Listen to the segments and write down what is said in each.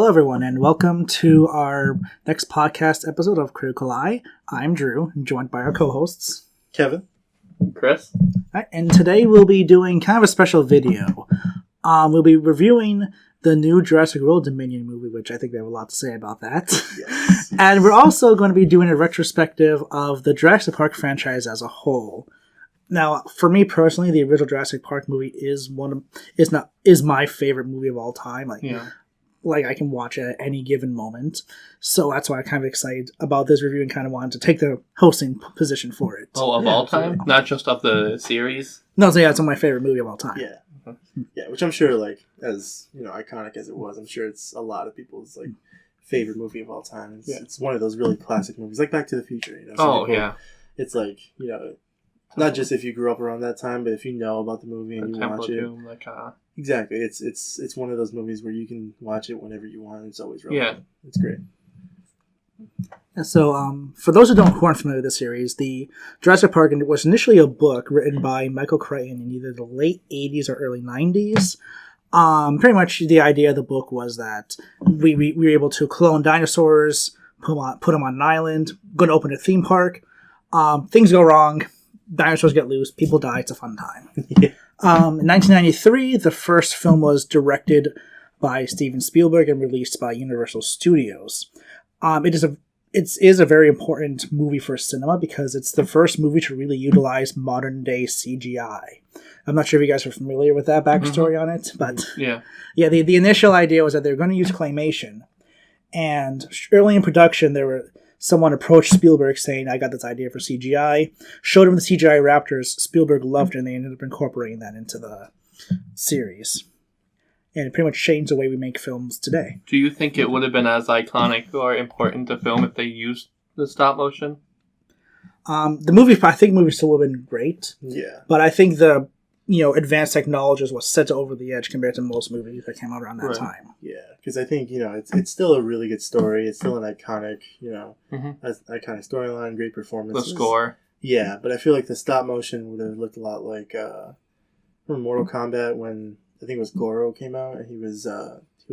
everyone, and welcome to our next podcast episode of Critical Eye. I'm Drew, joined by our co-hosts, Kevin, Chris. All right, and today we'll be doing kind of a special video. We'll be reviewing the new Jurassic World Dominion movie, which I think we have a lot to say about that. Yes. And we're also going to be doing a retrospective of the Jurassic Park franchise as a whole. Now, for me personally, the original Jurassic Park movie is my favorite movie of all time. Like I can watch it at any given moment. So that's why I'm kind of excited about this review and kind of wanted to take the hosting position for it. Oh, of all time? Not just of the series? No, so yeah, it's my favorite movie of all time. Yeah. Yeah, which I'm sure, like, as, iconic as it was, I'm sure it's a lot of people's, favorite movie of all time. It's one of those really classic movies, like Back to the Future, Yeah. It's like, not just if you grew up around that time, but if you know about the movie and you watch it. Doom, Exactly. It's one of those movies where you can watch it whenever you want. It's always relevant. Yeah. It's great. So, for those who aren't familiar with the series, the Jurassic Park was initially a book written by Michael Crichton in either the late 80s or early 90s. Pretty much the idea of the book was that we were able to clone dinosaurs, put them on an island, going to open a theme park. Things go wrong, dinosaurs get loose, people die, it's a fun time. Yeah. In 1993, the first film was directed by Steven Spielberg and released by Universal Studios. It is a very important movie for cinema because it's the first movie to really utilize modern-day CGI. I'm not sure if you guys are familiar with that backstory on it, but the initial idea was that they were going to use claymation. And early in production, someone approached Spielberg saying, I got this idea for CGI, showed him the CGI raptors, Spielberg loved it, and they ended up incorporating that into the series. And it pretty much changed the way we make films today. Do you think it would have been as iconic or important to film if they used the stop motion? I think the movie still would have been great. Yeah. But I think the advanced technologies was set to over the edge compared to most movies that came out around that time. Yeah, because I think, it's still a really good story. It's still an iconic, iconic storyline, great performance. The score. Yeah, but I feel like the stop motion would have looked a lot like from Mortal Kombat when I think it was Goro came out and he was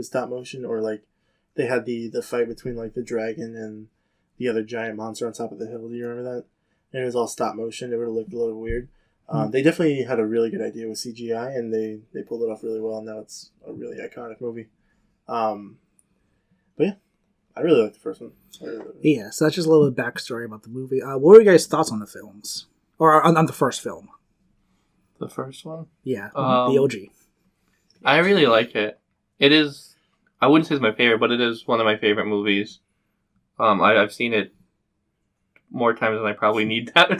stop motion, or like they had the fight between like the dragon and the other giant monster on top of the hill. Do you remember that? And it was all stop motion. It would have looked a little weird. They definitely had a really good idea with CGI, and they pulled it off really well. And now it's a really iconic movie. But yeah, I really like the first one. Yeah, so that's just a little bit of backstory about the movie. What were your guys' thoughts on the films, or on the first film? The first one? Yeah, the OG. I really like it. It is, I wouldn't say it's my favorite, but it is one of my favorite movies. I've seen it more times than I probably need that.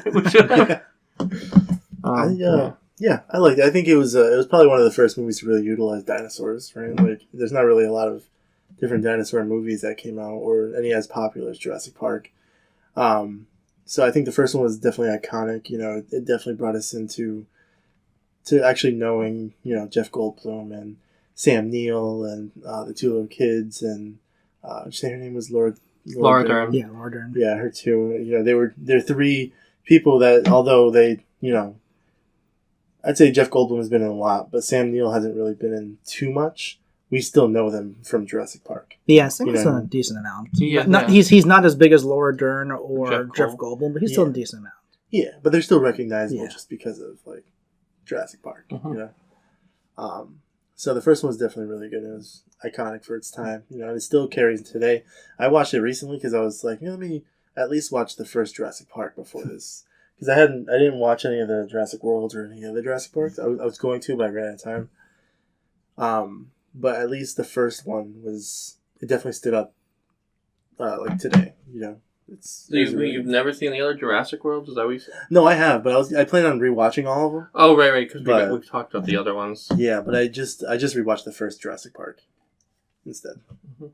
I liked it. I think it was probably one of the first movies to really utilize dinosaurs, right? Like, there's not really a lot of different dinosaur movies that came out, or any as popular as Jurassic Park. So I think the first one was definitely iconic. It definitely brought us to actually knowing, Jeff Goldblum and Sam Neill and the two little kids, and say her name was Laura Dern. Yeah, Laura Dern. Yeah, her too. They're three people that, although they, I'd say Jeff Goldblum has been in a lot, but Sam Neill hasn't really been in too much. We still know them from Jurassic Park. Yeah, Sam is a decent amount. Yeah. He's not as big as Laura Dern or Jeff Goldblum, but he's still a decent amount. Yeah, but they're still recognizable just because of Jurassic Park. So the first one was definitely really good. It was iconic for its time. And it still carries today. I watched it recently because I was like, let me at least watch the first Jurassic Park before this. Because I didn't watch any of the Jurassic Worlds or any other Jurassic Parks. I was going to, but I ran out of time. But at least the first one it definitely stood up today. You've never seen the other Jurassic Worlds? Is that what you said? No, I have, but I plan on rewatching all of them. Oh, right, because we've talked about the other ones. Yeah, but I just rewatched the first Jurassic Park instead. Mm-hmm.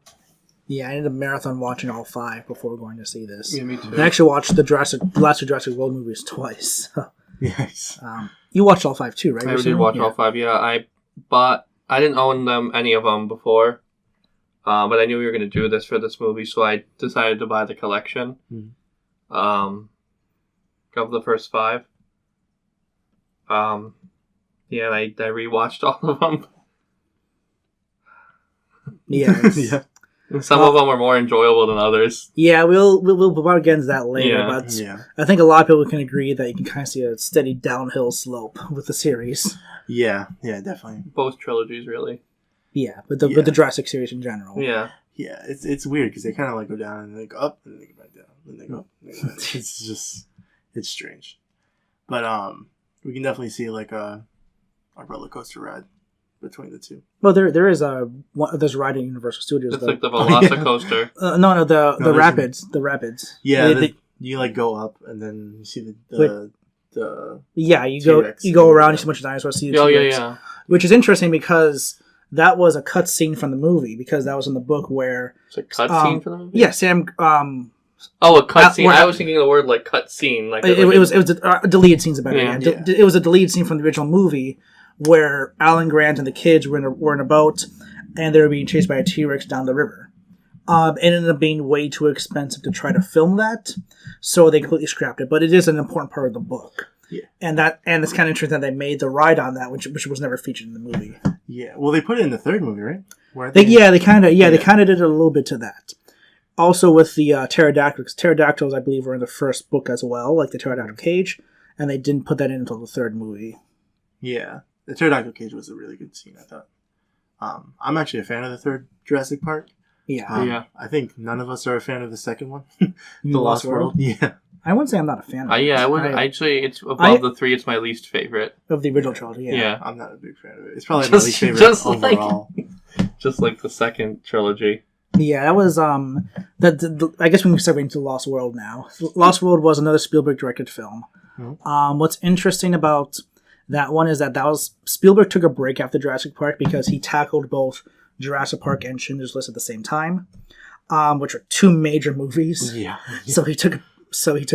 Yeah, I ended up marathon watching all 5 before going to see this. Yeah, me too. I actually watched the last two Jurassic World movies twice. Yes. You watched all 5 too, right? I did watch all 5, yeah. I didn't own any of them before. But I knew we were going to do this for this movie, so I decided to buy the collection of the first 5. And I rewatched all of them. Yeah. Some of them are more enjoyable than others. Yeah, we'll get into that later, Yeah. but I think a lot of people can agree that you can kind of see a steady downhill slope with the series. Yeah, definitely. Both trilogies, really. Yeah, with the Jurassic series in general. Yeah. Yeah, it's weird because they kind of like go down and they go up and they go back down and they go up. And they go back. It's strange, but we can definitely see like a roller coaster ride between the two. Well, there's a ride in Universal Studios. It's like the Velocicoaster. No, the rapids. The rapids. Yeah, you like go up and then you see the yeah, you T-Rex go around, you see a bunch of dinosaurs, see the T-Rex, yeah. Which is interesting because that was a cut scene from the movie because that was in the book where it's a cut scene from the movie. Yeah, Sam. A cut scene. I was thinking the word like cut scene. Like it was a deleted scene's about it. Yeah. It was a deleted scene from the original movie where Alan Grant and the kids were in a boat and they were being chased by a T-Rex down the river. It ended up being way too expensive to try to film that, so they completely scrapped it. But it is an important part of the book. Yeah, and it's kind of interesting that they made the ride on that, which was never featured in the movie. Yeah, well, they put it in the third movie, right? They kind of did a little bit to that. Also with the pterodactyls. Pterodactyls, I believe, were in the first book as well, like the pterodactyl cage, and they didn't put that in until the third movie. Yeah, the pterodactyl cage was a really good scene, I thought. I'm actually a fan of the third Jurassic Park. Yeah. I think none of us are a fan of the second one. The Lost World. Yeah. I wouldn't say I'm not a fan of it. I would actually. It's above the three. It's my least favorite of the original trilogy. Yeah. I'm not a big fan of it. It's probably my least favorite overall. Just like the second trilogy. Yeah, that was I guess we can segue into Lost World now. Lost World was another Spielberg directed film. Mm-hmm. What's interesting about that one is that was Spielberg took a break after Jurassic Park because he tackled both Jurassic Park and Schindler's List at the same time, which are two major movies. Yeah. So he took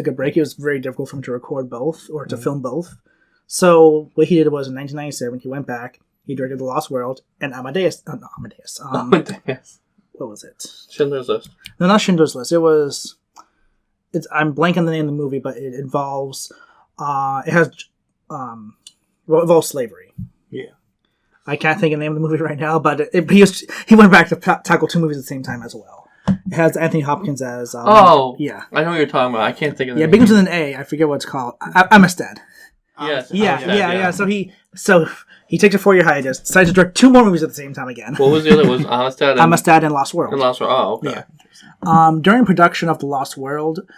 a break. It was very difficult for him to record both or to film both. So what he did was in 1997 he went back. He directed The Lost World and Amadeus. Amadeus. What was it? Schindler's List. No, not Schindler's List. I'm blanking the name of the movie, but it involves. It involves slavery. Yeah. I can't think of the name of the movie right now, but he went back to tackle two movies at the same time as well. It has Anthony Hopkins as. Yeah. I know what you're talking about. I can't think of the name. Yeah, begins with an A. I forget what it's called. Amistad. Yes. Yeah. So he takes a 4-year hiatus, decides to direct two more movies at the same time again. What was the other? Was Amistad and Lost World. Oh, okay. Yeah. During production of The Lost World,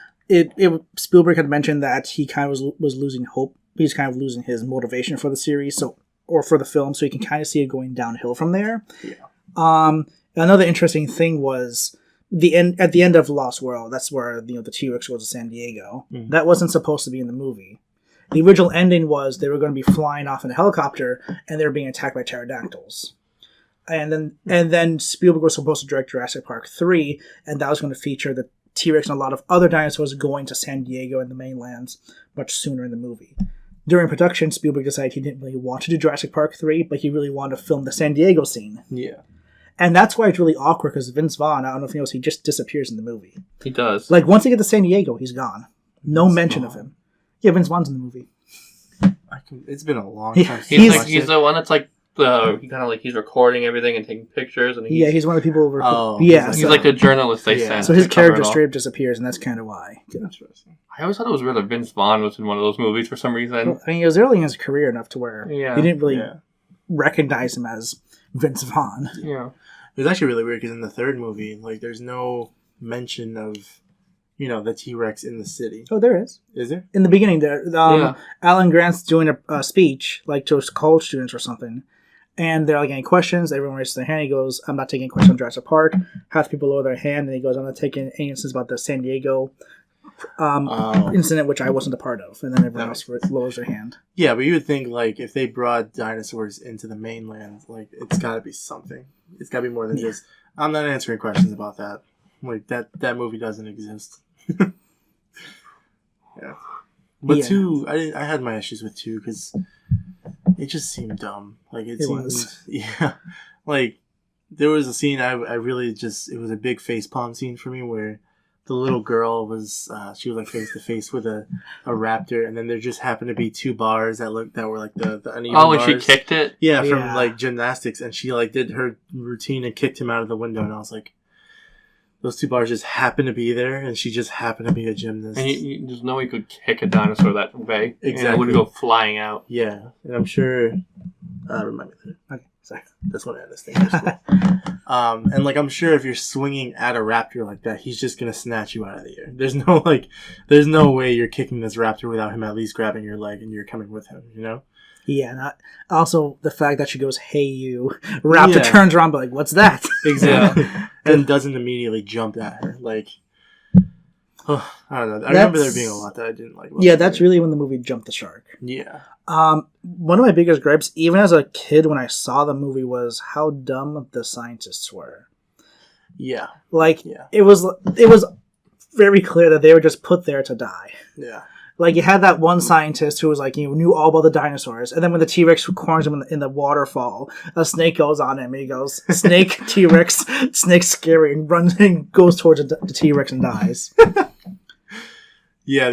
Spielberg had mentioned that he kind of was losing hope. He's kind of losing his motivation for the series, or for the film, so you can kind of see it going downhill from there. Yeah. Another interesting thing was at the end of Lost World. That's where the T-Rex goes to San Diego. Mm-hmm. That wasn't supposed to be in the movie. The original ending was they were going to be flying off in a helicopter and they were being attacked by pterodactyls. And then Spielberg was supposed to direct Jurassic Park 3, and that was going to feature the T-Rex and a lot of other dinosaurs going to San Diego and the mainlands much sooner in the movie. During production, Spielberg decided he didn't really want to do Jurassic Park 3, but he really wanted to film the San Diego scene. Yeah. And that's why it's really awkward, because Vince Vaughn, I don't know if you know, he just disappears in the movie. He does. Like, once they get to San Diego, he's gone. No mention of him. Yeah, Vince Vaughn's in the movie. It's been a long time. He's the one that's like he's recording everything and taking pictures, and he's one of the people. He's like the journalist they sent. So his character straight up disappears, and that's kind of why. Interesting. I always thought it was weird that Vince Vaughn was in one of those movies for some reason. Well, I mean, it was early in his career enough to where you didn't really recognize him as Vince Vaughn. Yeah, it was actually really weird because in the third movie, like, there's no mention of the T-Rex in the city. Oh, there is. Is there? In the beginning, there, Alan Grant's doing a speech, like, to his college students or something. And they're like, any questions? Everyone raises their hand. He goes, I'm not taking questions on Jurassic Park. Half the people lower their hand. And he goes, I'm not taking any instance about the San Diego incident, which I wasn't a part of. And then everyone else lowers their hand. Yeah, but you would think, like, if they brought dinosaurs into the mainland, like, it's got to be something. It's got to be more than just, I'm not answering questions about that. Like, that movie doesn't exist. Yeah. But 2, I had my issues with 2 because it just seemed dumb. Like, it was. Yeah. Like, there was a scene I really just, it was a big facepalm scene for me where the little girl was, she was like face to face with a raptor, and then there just happened to be 2 bars that were like the uneven bars. And she kicked it? Yeah, from like gymnastics, and she like did her routine and kicked him out of the window, and I was like, those two bars just happen to be there, and she just happened to be a gymnast. And there's no way you could kick a dinosaur that way. Exactly. And it would go flying out. Yeah, and I'm sure. Remind me later. Okay, sorry. That's one of this thing. And like I'm sure if you're swinging at a raptor like that, he's just gonna snatch you out of the air. There's no way you're kicking this raptor without him at least grabbing your leg and you're coming with him. You know. Yeah, and also the fact that she goes, "Hey, you!" Raptor turns around, but like, "What's that?" Exactly, and doesn't immediately jump at her. Like, I don't know. I remember there being a lot that I didn't like. Yeah, that's really when the movie jumped the shark. Yeah. One of my biggest gripes, even as a kid, when I saw the movie, was how dumb the scientists were. Yeah. Like, it was very clear that they were just put there to die. Yeah. Like, you had that one scientist who was like, knew all about the dinosaurs, and then when the T-Rex corners him in the waterfall, a snake goes on him, and he goes, "Snake, T-Rex, snake's scary," and runs and goes towards the T-Rex and dies. Yeah,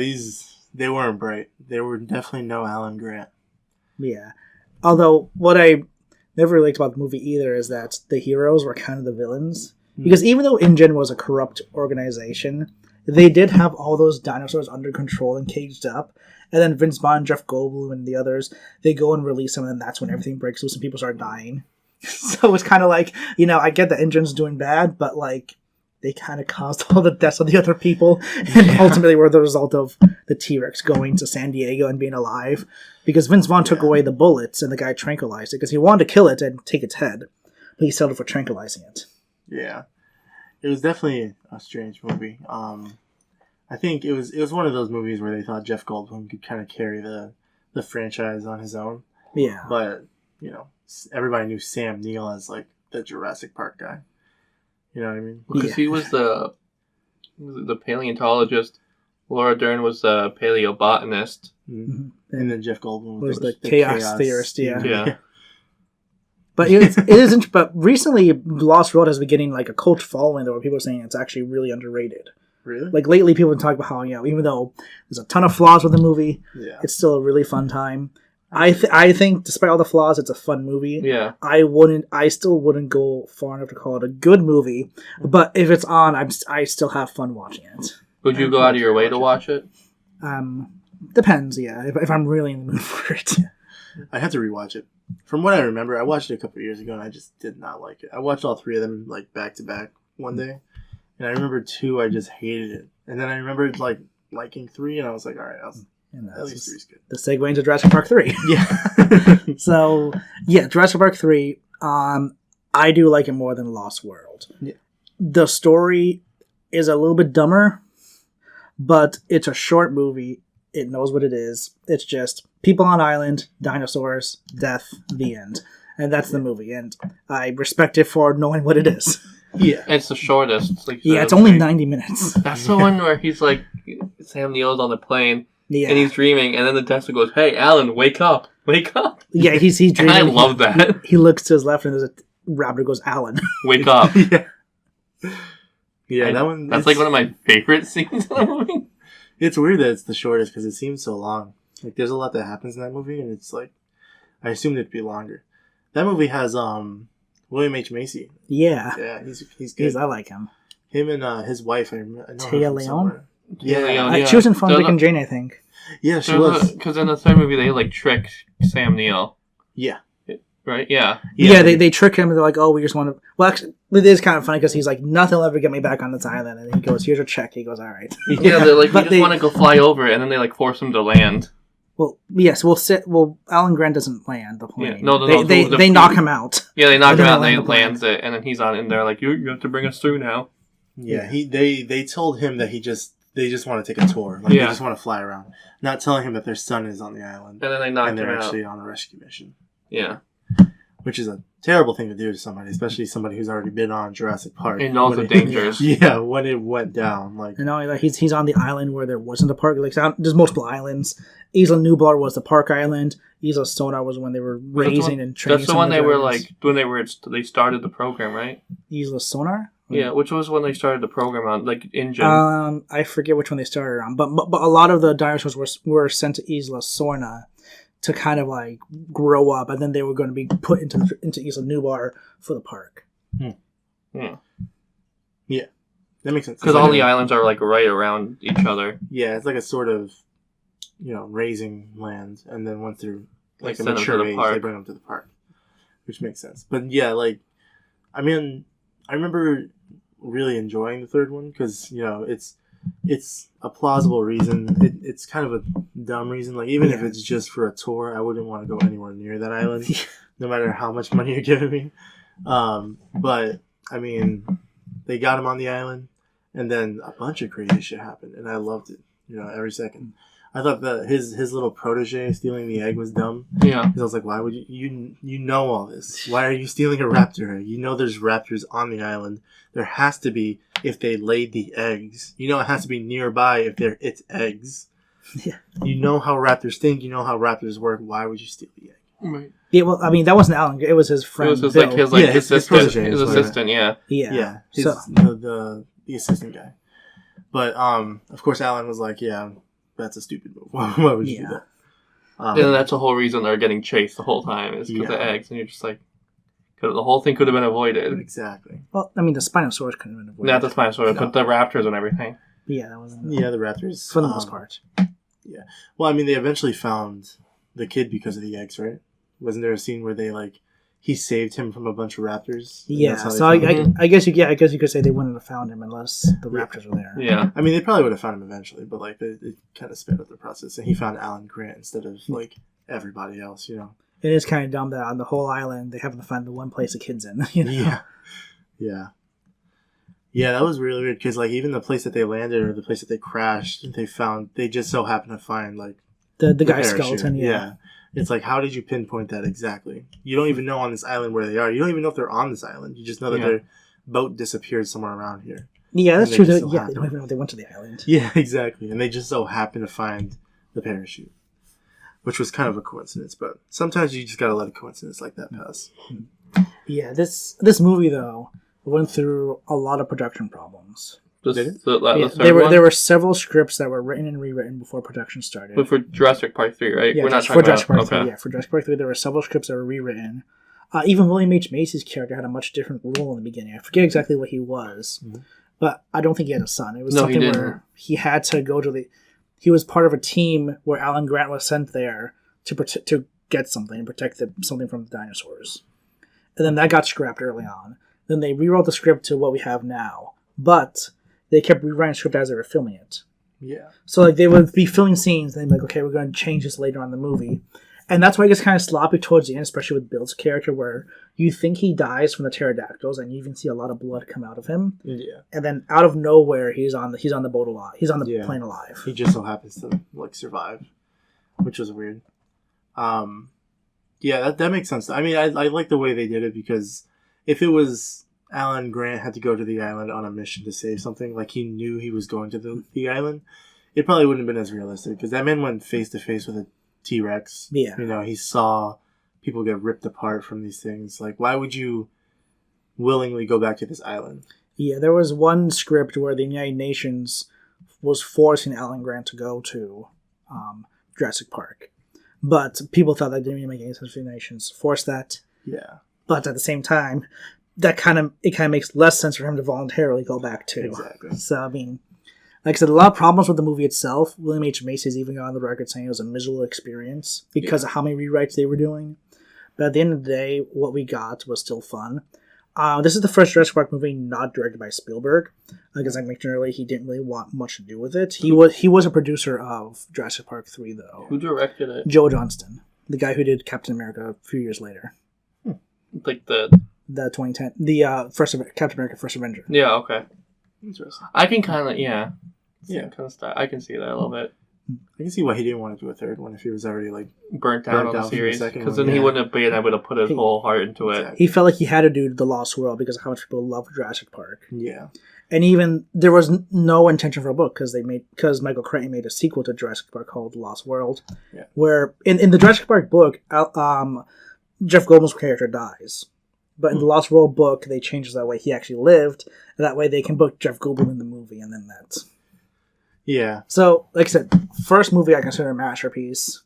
they weren't bright. They were definitely no Alan Grant. Yeah. Although, what I never really liked about the movie either is that the heroes were kind of the villains. Because even though InGen was a corrupt organization, they did have all those dinosaurs under control and caged up. And then Vince Vaughn, Jeff Goldblum, and the others, they go and release them, and then that's when everything breaks loose and people start dying. So it's kind of like, I get that InGen's doing bad, but like, they kind of caused all the deaths of the other people, and ultimately were the result of the T-Rex going to San Diego and being alive. Because Vince Vaughn took away the bullets, and the guy tranquilized it, because he wanted to kill it and take its head, but he settled for tranquilizing it. Yeah. It was definitely a strange movie. I think it was one of those movies where they thought Jeff Goldblum could kind of carry the franchise on his own. Yeah. But, everybody knew Sam Neill as, like, the Jurassic Park guy. You know what I mean? Because he was the paleontologist. Laura Dern was the paleobotanist. Mm-hmm. And then Jeff Goldblum was the chaos theorist, Yeah. But it isn't. But recently, Lost World has been getting like a cult following, though, where people are saying it's actually really underrated. Really? Like lately, people have been talking about how even though there's a ton of flaws with the movie, it's still a really fun time. I think, despite all the flaws, it's a fun movie. Yeah. I still wouldn't go far enough to call it a good movie, but if it's on, I still have fun watching it. Would you go out of your way to watch it? Depends. Yeah, if I'm really in the mood for it. I have to rewatch it. From what I remember, I watched it a couple of years ago, and I just did not like it. I watched all three of them like back to back one day, and I remember 2, I just hated it, and then I remembered like liking 3, and I was like, all right, at least 3's good. The segue into Jurassic Park 3. Yeah. So Jurassic Park 3. I do like it more than Lost World. Yeah. The story is a little bit dumber, but it's a short movie. It knows what it is. It's just people on island, dinosaurs, death, the end. And that's the movie. And I respect it for knowing what it is. Yeah. It's the shortest. Like it's only 90 minutes. That's the one where he's like, Sam Neill's on the plane, Yeah. and he's dreaming, and then the Tesla goes, "Hey, Alan, wake up. Wake up." Yeah, he's dreaming. And I love that. He looks to his left, and there's a raptor goes, "Alan. Wake up." Yeah, that one. That's like one of my favorite scenes in the movie. It's weird that it's the shortest because it seems so long. Like, there's a lot that happens in that movie, and it's like, I assumed it'd be longer. That movie has William H. Macy. Yeah, he's good. I like him. Him and his wife. I know Tia Leone. Yeah, she was in Fun, Dick, and Jane, I think. Yeah, she was. Because in the third movie, they like trick Sam Neill. Yeah. Right? Yeah. They trick him and they're like, "Oh, we just want to." Well, actually, it is kind of funny because he's like, "Nothing will ever get me back on this island," and he goes, "Here's a check." He goes, "All right." Yeah, they're like, "We just want to go fly over," and then they like force him to land. Well, yes, Well, Alan Grant doesn't land the plane. Yeah, no. They knock him out. Yeah, they knock him out and he lands it, and then he's on it, and they're like, "You have to bring us through now." Yeah, they told him that they just want to take a tour. Like, they just want to fly around. Not telling him that their son is on the island. And then they knock him out. And they're actually on a rescue mission. Yeah. Which is a terrible thing to do to somebody, especially somebody who's already been on Jurassic Park. And knows the dangers. Yeah, when it went down. Like, he's on the island where there wasn't a park. Like, there's multiple islands. Isla Nublar was the park island. Isla Sonar was when they were raising and training. That's the one they were like, when they started the program, right? Isla Sonar? Yeah, which was when they started the program on, like, InGen. I forget which one they started on, but a lot of the dinosaurs were sent to Isla Sorna to kind of like grow up, and then they were going to be put into Isla Nublar for the park. Yeah. That makes sense. Because all the islands are like right around each other. Yeah, it's like a sort of, raising land, and then once they're like a send them to mature the age, park. they bring them to the park, which makes sense. But yeah, like, I mean, I remember really enjoying the third one because it's a plausible reason. It's kind of a dumb reason. Like, even if it's just for a tour, I wouldn't want to go anywhere near that island, no matter how much money you're giving me. But I mean, they got him on the island, and then a bunch of crazy shit happened, and I loved it. Every second. I thought that his little protege stealing the egg was dumb. Yeah. Because I was like, why would you know all this? Why are you stealing a raptor? There's raptors on the island. There has to be if they laid the eggs. It has to be nearby if it's eggs. Yeah. You know how raptors think. You know how raptors work. Why would you steal the egg? Right. Yeah, well, I mean, that wasn't Alan. It was his friend. It was Bill. his assistant. protege, His assistant, yeah. Yeah. The assistant guy. But of course, Alan was like, yeah. That's a stupid move. Why would you do that? And that's the whole reason they're getting chased the whole time is because of eggs, and you're just like, the whole thing could have been avoided. Exactly. Well, I mean, the Spinosaurus couldn't have been avoided. Not the Spinosaurus, but the raptors and everything. Yeah, that wasn't. Yeah, the raptors. For the most part. Yeah. Well, I mean, they eventually found the kid because of the eggs, right? Wasn't there a scene where they he saved him from a bunch of raptors? Yeah. So I guess you could say they wouldn't have found him unless the raptors were there. Yeah. I mean, they probably would have found him eventually, but they kind of sped up the process, and he found Alan Grant instead of everybody else. It is kind of dumb that on the whole island they happen to find the one place the kid's in. Yeah. Yeah. Yeah, that was really weird because even the place that they landed or the place that they crashed, they just so happened to find the guy's parachute. skeleton. Yeah. It's like, how did you pinpoint that exactly? You don't even know on this island where they are. You don't even know if they're on this island. You just know that their boat disappeared somewhere around here. Yeah, that's true. They don't even know if they went to the island. Yeah, exactly. And they just so happened to find the parachute, which was kind of a coincidence. But sometimes you just got to let a coincidence like that pass. Yeah, this movie, though, went through a lot of production problems. There were several scripts that were written and rewritten before production started. But for Jurassic Park 3, right? Yeah, We're not for Jurassic Park 3. Okay. Yeah, for Jurassic Park 3, there were several scripts that were rewritten. Even William H. Macy's character had a much different role in the beginning. I forget exactly what he was, but I don't think he had a son. It was something where he had to go to he was part of a team where Alan Grant was sent there to get something and protect something from the dinosaurs. And then that got scrapped early on. Then they rewrote the script to what we have now, but they kept rewriting the script as they were filming it. Yeah. So they would be filming scenes, and they'd be like, okay, we're going to change this later on in the movie. And that's why it gets kind of sloppy towards the end, especially with Bill's character, where you think he dies from the pterodactyls, and you even see a lot of blood come out of him. Yeah. And then out of nowhere, he's on the boat alive. He's on the plane alive. He just so happens to survive, which was weird. Yeah, that makes sense. I mean, I like the way they did it because if it was Alan Grant had to go to the island on a mission to save something, he knew he was going to the island, it probably wouldn't have been as realistic because that man went face to face with a T-Rex. Yeah. He saw people get ripped apart from these things. Why would you willingly go back to this island? Yeah, there was one script where the United Nations was forcing Alan Grant to go to Jurassic Park. But people thought that didn't even make any sense for the nations. Force that. Yeah. But at the same time, it kind of makes less sense for him to voluntarily go back to. Exactly. So, I mean, like I said, a lot of problems with the movie itself. William H. Macy's even got on the record saying it was a miserable experience because of how many rewrites they were doing. But at the end of the day, what we got was still fun. This is the first Jurassic Park movie not directed by Spielberg. As I mentioned earlier, he didn't really want much to do with it. He was a producer of Jurassic Park 3, though. Who directed it? Joe Johnston, the guy who did Captain America a few years later. Like the 2010, Captain America: First Avenger. Yeah. Okay. Interesting. I can kind of I can see that a little bit. I can see why he didn't want to do a third one if he was already burnt out on the series, because then he wouldn't have been able to put his whole heart into it. He felt like he had to do The Lost World because of how much people love Jurassic Park. Yeah, and even there was no intention for a book because Michael Crichton made a sequel to Jurassic Park called The Lost World, where in the Jurassic Park book, Jeff Goldblum's character dies. But in the Lost World book, they changed it that way he actually lived. And that way they can book Jeff Goldblum in the movie, and then that's... Yeah. So, like I said, first movie I consider a masterpiece.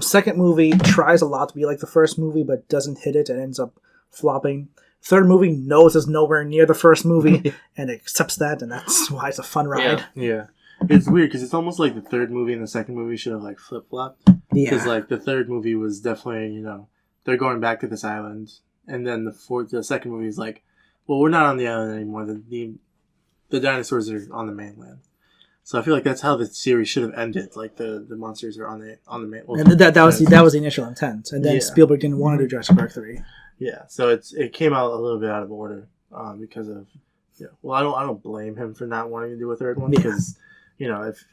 Second movie tries a lot to be like the first movie, but doesn't hit it and ends up flopping. third movie knows it's nowhere near the first movie and accepts that, and that's why it's a fun ride. Yeah. It's weird because it's almost like the third movie and the second movie should have like flip flopped. Because like the third movie was definitely they're going back to this island, and then the second movie is like, well, we're not on the island anymore. The dinosaurs are on the mainland. So I feel like that's how the series should have ended. Like the monsters are on the mainland. And that was the initial intent, and then Spielberg didn't want to do Jurassic Park 3. Yeah, so it came out a little bit out of order because of Well, I don't blame him for not wanting to do a third one because if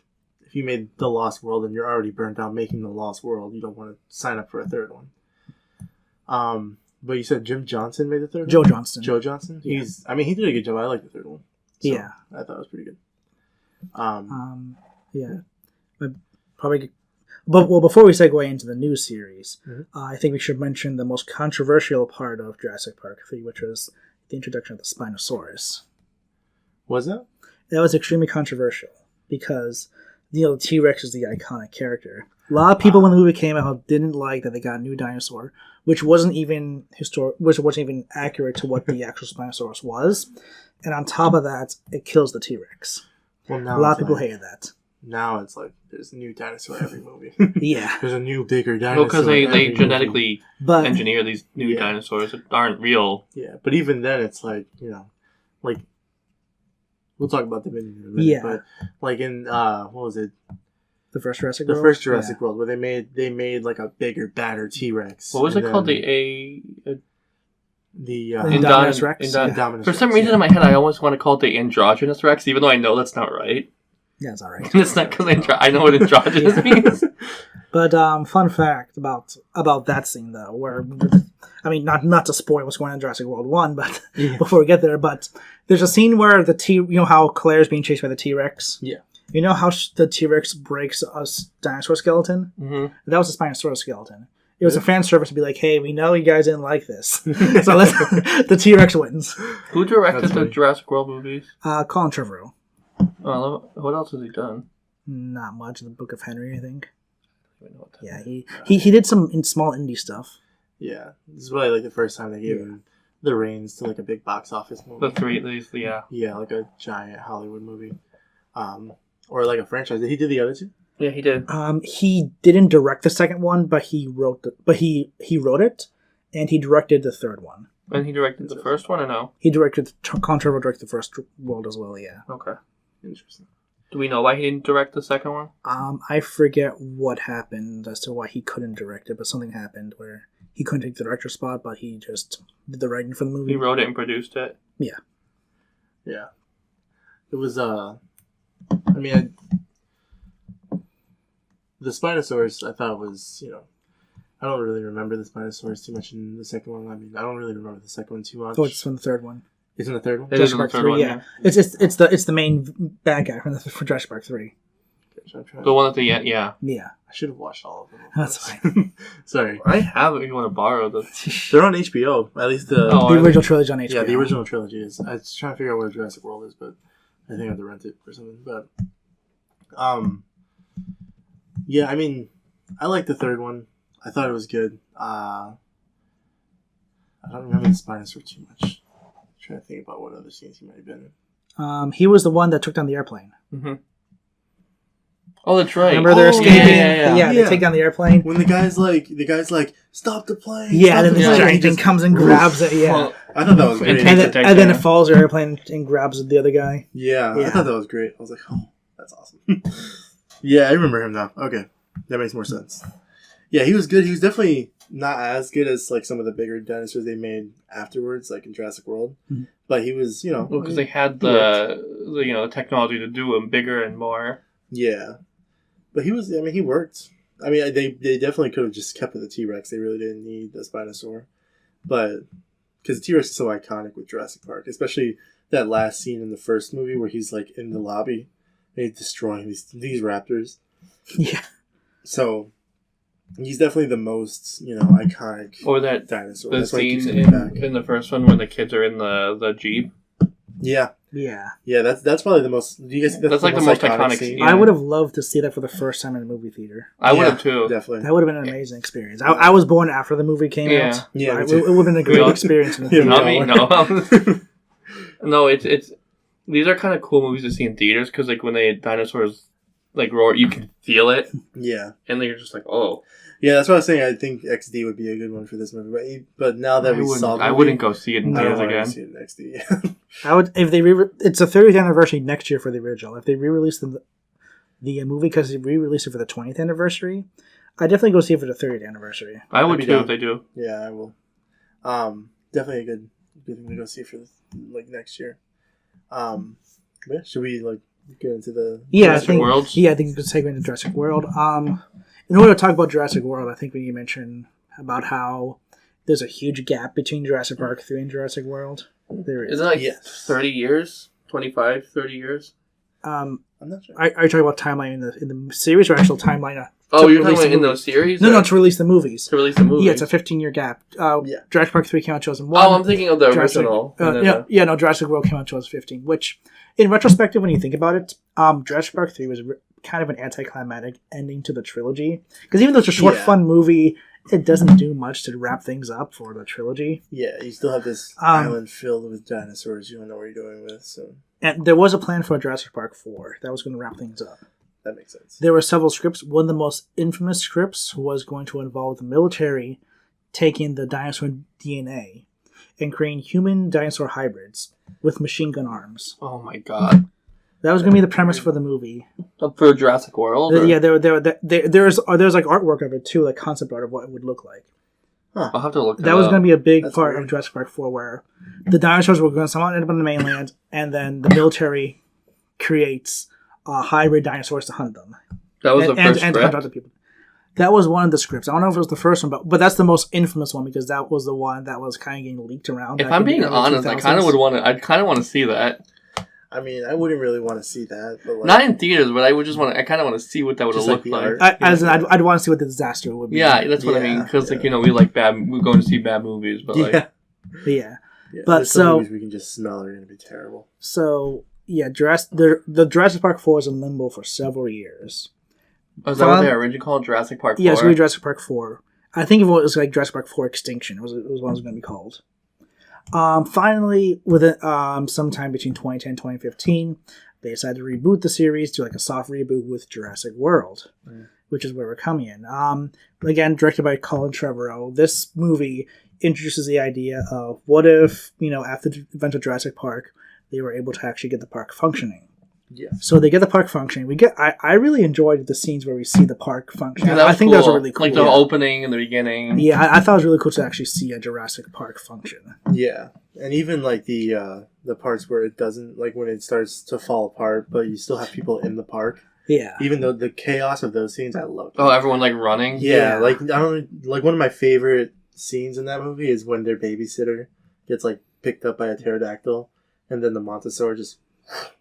you made The Lost World and you're already burnt out making The Lost World, you don't want to sign up for a third one. But you said Jim Johnson made the third Joe one? Johnston. Joe Johnston? Yeah. He did a good job. I like the third one. So Yeah. I thought it was pretty good. Yeah. But before we segue into the new series, I think we should mention the most controversial part of Jurassic Park 3, which was the introduction of the Spinosaurus. Was that? That was extremely controversial because, the T-Rex is the iconic character. A lot of people when the movie came out didn't like that they got a new dinosaur, which wasn't even accurate to what the actual Spinosaurus was. And on top of that, it kills the T-Rex. Well, a lot of people hated that. Now it's like there's a new dinosaur every movie. Yeah. There's a new, bigger dinosaur. Well, because they genetically engineer these new Yeah. dinosaurs that aren't real. Yeah, but even then it's like, like, we'll talk about them in a minute. Yeah. But like in, what was it? The first Jurassic World? The first Jurassic World, where they made like a bigger, badder T-Rex. What was it called? The Indominus Rex? Indominus For some Rex, reason in my head, I almost want to call it the androgynous Rex, even though I know that's not right. Yeah, it's alright. It's not because I know what androgynous means. But fun fact about that scene though, where not to spoil what's going on in Jurassic World 1, but before we get there, but there's a scene where how Claire's being chased by the T-Rex. Yeah. You know how the T-Rex breaks a dinosaur skeleton? Mm-hmm. That was a Spinosaurus skeleton. It was a fan service to be like, hey, we know you guys didn't like this, so the T-Rex wins. Who directed the Jurassic World movies? Colin Trevorrow. Oh, what else has he done? Not much. The Book of Henry, I think. I don't know what that Yeah, is. he did some small indie stuff. Yeah, this is probably like the first time they gave him the reins to like a big box office movie. The three, these, yeah. Yeah, like a giant Hollywood movie, or like a franchise. Did he do the other two? Yeah, he did. He didn't direct the second one, but he wrote it, and he directed the third one. And he directed the first one, or no? He directed. Colin Trevorrow directed the first World as well. Yeah. Okay. Interesting. Do we know why he didn't direct the second one? I forget what happened as to why he couldn't direct it, but something happened where he couldn't take the director spot, but he just did the writing for the movie. He wrote it and produced it. Yeah. Yeah. It was the Spinosaurus, I thought was, I don't really remember the Spinosaurus too much in the second one. I don't really remember the second one too much. Oh, it's from the third one. It's in the third one? It is in the Park third 3, one, yeah. It's the main bad guy for Jurassic Park 3. The one at the end, yeah. Yeah. I should have watched all of them. That's fine. Sorry. I have it if you want to borrow them. They're on HBO. At least the original trilogy on HBO. Yeah, the original trilogy is. I was trying to figure out where Jurassic World is, but I think I have to rent it or something. But yeah, I like the third one. I thought it was good. I don't remember the Spinosaurus too much. I'm trying to think about what other scenes he might have been in. He was the one that took down the airplane. Mm-hmm. Oh, that's right. Remember they're escaping? Yeah. They take down the airplane. When the guy's like, stop the plane. Yeah, and then the this giant thing comes and grabs it. Yeah, Well, I thought that was great. and then it follows the airplane and grabs the other guy. Yeah, I thought that was great. I was like, oh, that's awesome. Yeah, I remember him now. Okay, that makes more sense. Yeah, he was good. He was definitely not as good as like some of the bigger dinosaurs they made afterwards, like in Jurassic World. Mm-hmm. But he was, well, because they had the technology to do them bigger and more. Yeah, but he was. He worked. They definitely could have just kept with the T-Rex. They really didn't need the Spinosaur, but because the T-Rex is so iconic with Jurassic Park, especially that last scene in the first movie where he's like in the lobby and he's destroying these raptors. Yeah. So he's definitely the most iconic. Or that dinosaur. The That's why he scene keeps coming back. in the first one when the kids are in the Jeep. Yeah. Yeah. Yeah, that's probably the most. Do you guys think That's like the most iconic scene? scene. I would have loved to see that for the first time in a movie theater. I would have too. Definitely. That would have been an amazing experience. I was born after the movie came out. Yeah, It me too. would have been a great Yeah. experience in the Yeah, theater. Not me, no. No, it's these are kind of cool movies to see in theaters because like when they dinosaurs like roar, you can feel it, Yeah. and then you're just like, oh. Yeah, that's what I was saying. I think XD would be a good one for this movie. But now that we saw the movie, I wouldn't go see it in I don't theaters want to again. see it in XD. I would if they it's a 30th anniversary next year for the original. If they re-release the movie because they re-released it for the 20th anniversary, I definitely go see it for the 30th anniversary. I would I'd be too down. if they do. Yeah, I will. Definitely a good thing to go see for like next year. Yeah, should we like get into the Jurassic I think World? Yeah, I think you could segue into Jurassic World. In order to talk about Jurassic World, I think we need to mention about how there's a huge gap between Jurassic Park 3 and Jurassic World. There is. Isn't it like Yes. 30 years? 25, 30 years? I'm not sure. Are you talking about timeline in the series or actual timeline? Oh, to you're talking release about the in movie? those series? No, or to release the movies. to release the movie. Yeah, it's a 15-year gap. Yeah. Jurassic Park 3 came out in 2001. Oh, I'm thinking of the Jurassic, original. and then no, Jurassic World came out in 2015, which, in retrospective, when you think about it, Jurassic Park 3 was kind of an anticlimactic ending to the trilogy. Because even though it's a short, Yeah. fun movie, it doesn't do much to wrap things up for the trilogy. Yeah, you still have this island filled with dinosaurs you don't know what you're doing with, so And there was a plan for Jurassic Park 4 that was going to wrap things up. that makes sense. There were several scripts. One of the most infamous scripts was going to involve the military taking the dinosaur DNA and creating human dinosaur hybrids with machine gun arms. Oh my god. That was going to be the premise for the movie. For Jurassic World? or- Yeah, there's like artwork of it too, like concept art of what it would look like. I'll have to look That was going to be a big That's part weird. of Jurassic Park 4, where the dinosaurs were going to somehow end up on the mainland, and then the military creates hybrid dinosaurs to hunt them. That was the first and to hunt script? other people. That was one of the scripts. I don't know if it was the first one, but that's the most infamous one because that was the one that was kind of getting leaked around. If back I'm in the being early honest, 2000s. I'd kind of want to see that. I mean, I wouldn't really want to see that, but like, Not in theaters, but I kind of want to see what that would have Just like looked the like. art. I'd want to see what the disaster would be. Yeah, that's what I mean. Yeah, Because, yeah. like, you know, we're going to see bad movies, but, like, yeah. Yeah. Yeah, But there's some so- movies we can just smell are gonna be terrible. So yeah, the Jurassic Park 4 was in limbo for several years. was that what they originally called Jurassic Park 4? Yeah, it's going to be Jurassic Park 4. I think it was like Jurassic Park 4 Extinction. It was what it was going to be called. Finally, within sometime between 2010 and 2015, they decided to reboot the series, do like a soft reboot with Jurassic World, which is where we're coming in. Again, directed by Colin Trevorrow. This movie introduces the idea of what if, after the event of Jurassic Park, they were able to actually get the park functioning. Yeah. So they get the park functioning. I really enjoyed the scenes where we see the park functioning. Yeah, I think that was really cool. Like the opening in the beginning. Yeah, I thought it was really cool to actually see a Jurassic Park function. Yeah, and even like the parts where it doesn't, like when it starts to fall apart, but you still have people in the park. Yeah. Even though the chaos of those scenes, I love. Oh, everyone, like, running? Yeah, like I don't like one of my favorite scenes in that movie is when their babysitter gets like picked up by a pterodactyl, and then the Montosaur just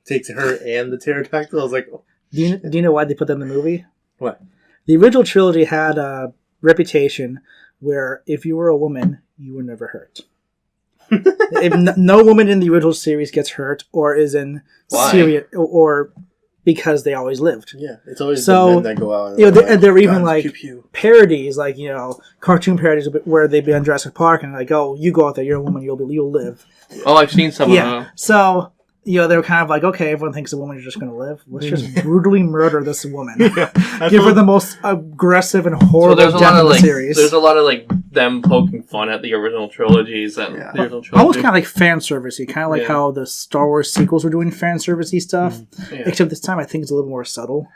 takes her and the pterodactyl. I was like, oh, Do you know why they put that in the movie? what? The original trilogy had a reputation where if you were a woman, you were never hurt. If no woman in the original series gets hurt or is in Why? serious or because they always lived. Yeah, it's always So, the men that go out. And there were even guns, like pew, pew. parodies, like cartoon parodies where they'd be on Jurassic Park and like, oh, you go out there, you're a woman, you'll live. Oh, I've seen some of them. So they were kind of like, okay, everyone thinks a woman is just going to live. Let's just brutally murder this woman. Yeah, I Give her felt- the most aggressive and So horrible there's a death lot in of the like, series. there's a lot of like them poking fun at the original trilogies and Yeah. the original trilogy. Almost kind of like fan servicey, kind of like Yeah. how the Star Wars sequels were doing fan servicey stuff. Yeah. Except this time, I think it's a little more subtle.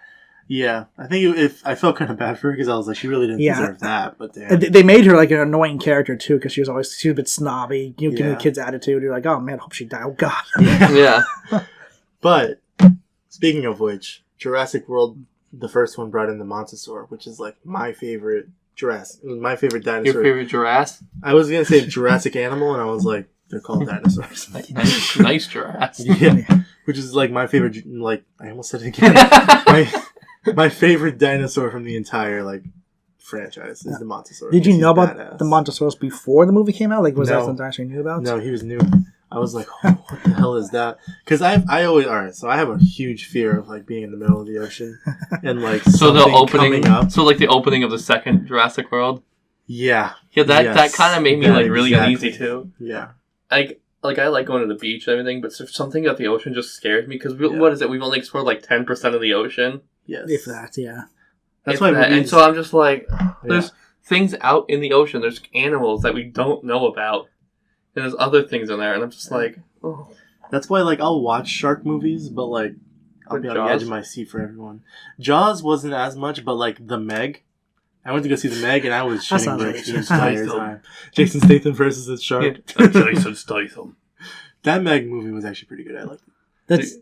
Yeah, I think if I felt kind of bad for her because I was like, she really didn't Yeah. deserve that. But damn. And they made her like an annoying character too, because she was a bit snobby, giving Yeah. the kids attitude. You're like, oh man, I hope she died. Oh god. Yeah. But speaking of which, Jurassic World, the first one brought in the Montosaur, which is like my favorite my favorite dinosaur. Your favorite Jurassic? I was gonna say Jurassic animal, and I was like, they're called dinosaurs. Nice Jurassic. Yeah, which is like my favorite. Like I almost said it again. my favorite dinosaur from the entire like franchise is the Montosaur. Did you He's know about badass. the Montosaurus before the movie came out? Like, was that No. something I actually knew about? No, he was new. I was like, oh, what the hell is that? Because I always so I have a huge fear of like being in the middle of the ocean and like so the opening coming up. So like the opening of the second Jurassic World. Yeah. Yeah, that kind of made me like really uneasy too. Yeah. I like going to the beach and everything, but something about the ocean just scares me because what is it? We've only explored like 10% of the ocean. Yes. If that, yeah. That's why. And so I'm just like, there's things out in the ocean. There's animals that we don't know about. And there's other things in there, and I'm just like, oh. That's why, like, I'll watch shark movies, but, like, I'll be on the edge of my seat for everyone. Jaws wasn't as much, but, like, The Meg. I went to go see The Meg, and I was shitting bricks the entire time. Jason Statham versus the shark. Jason Statham. That Meg movie was actually pretty good. I liked it.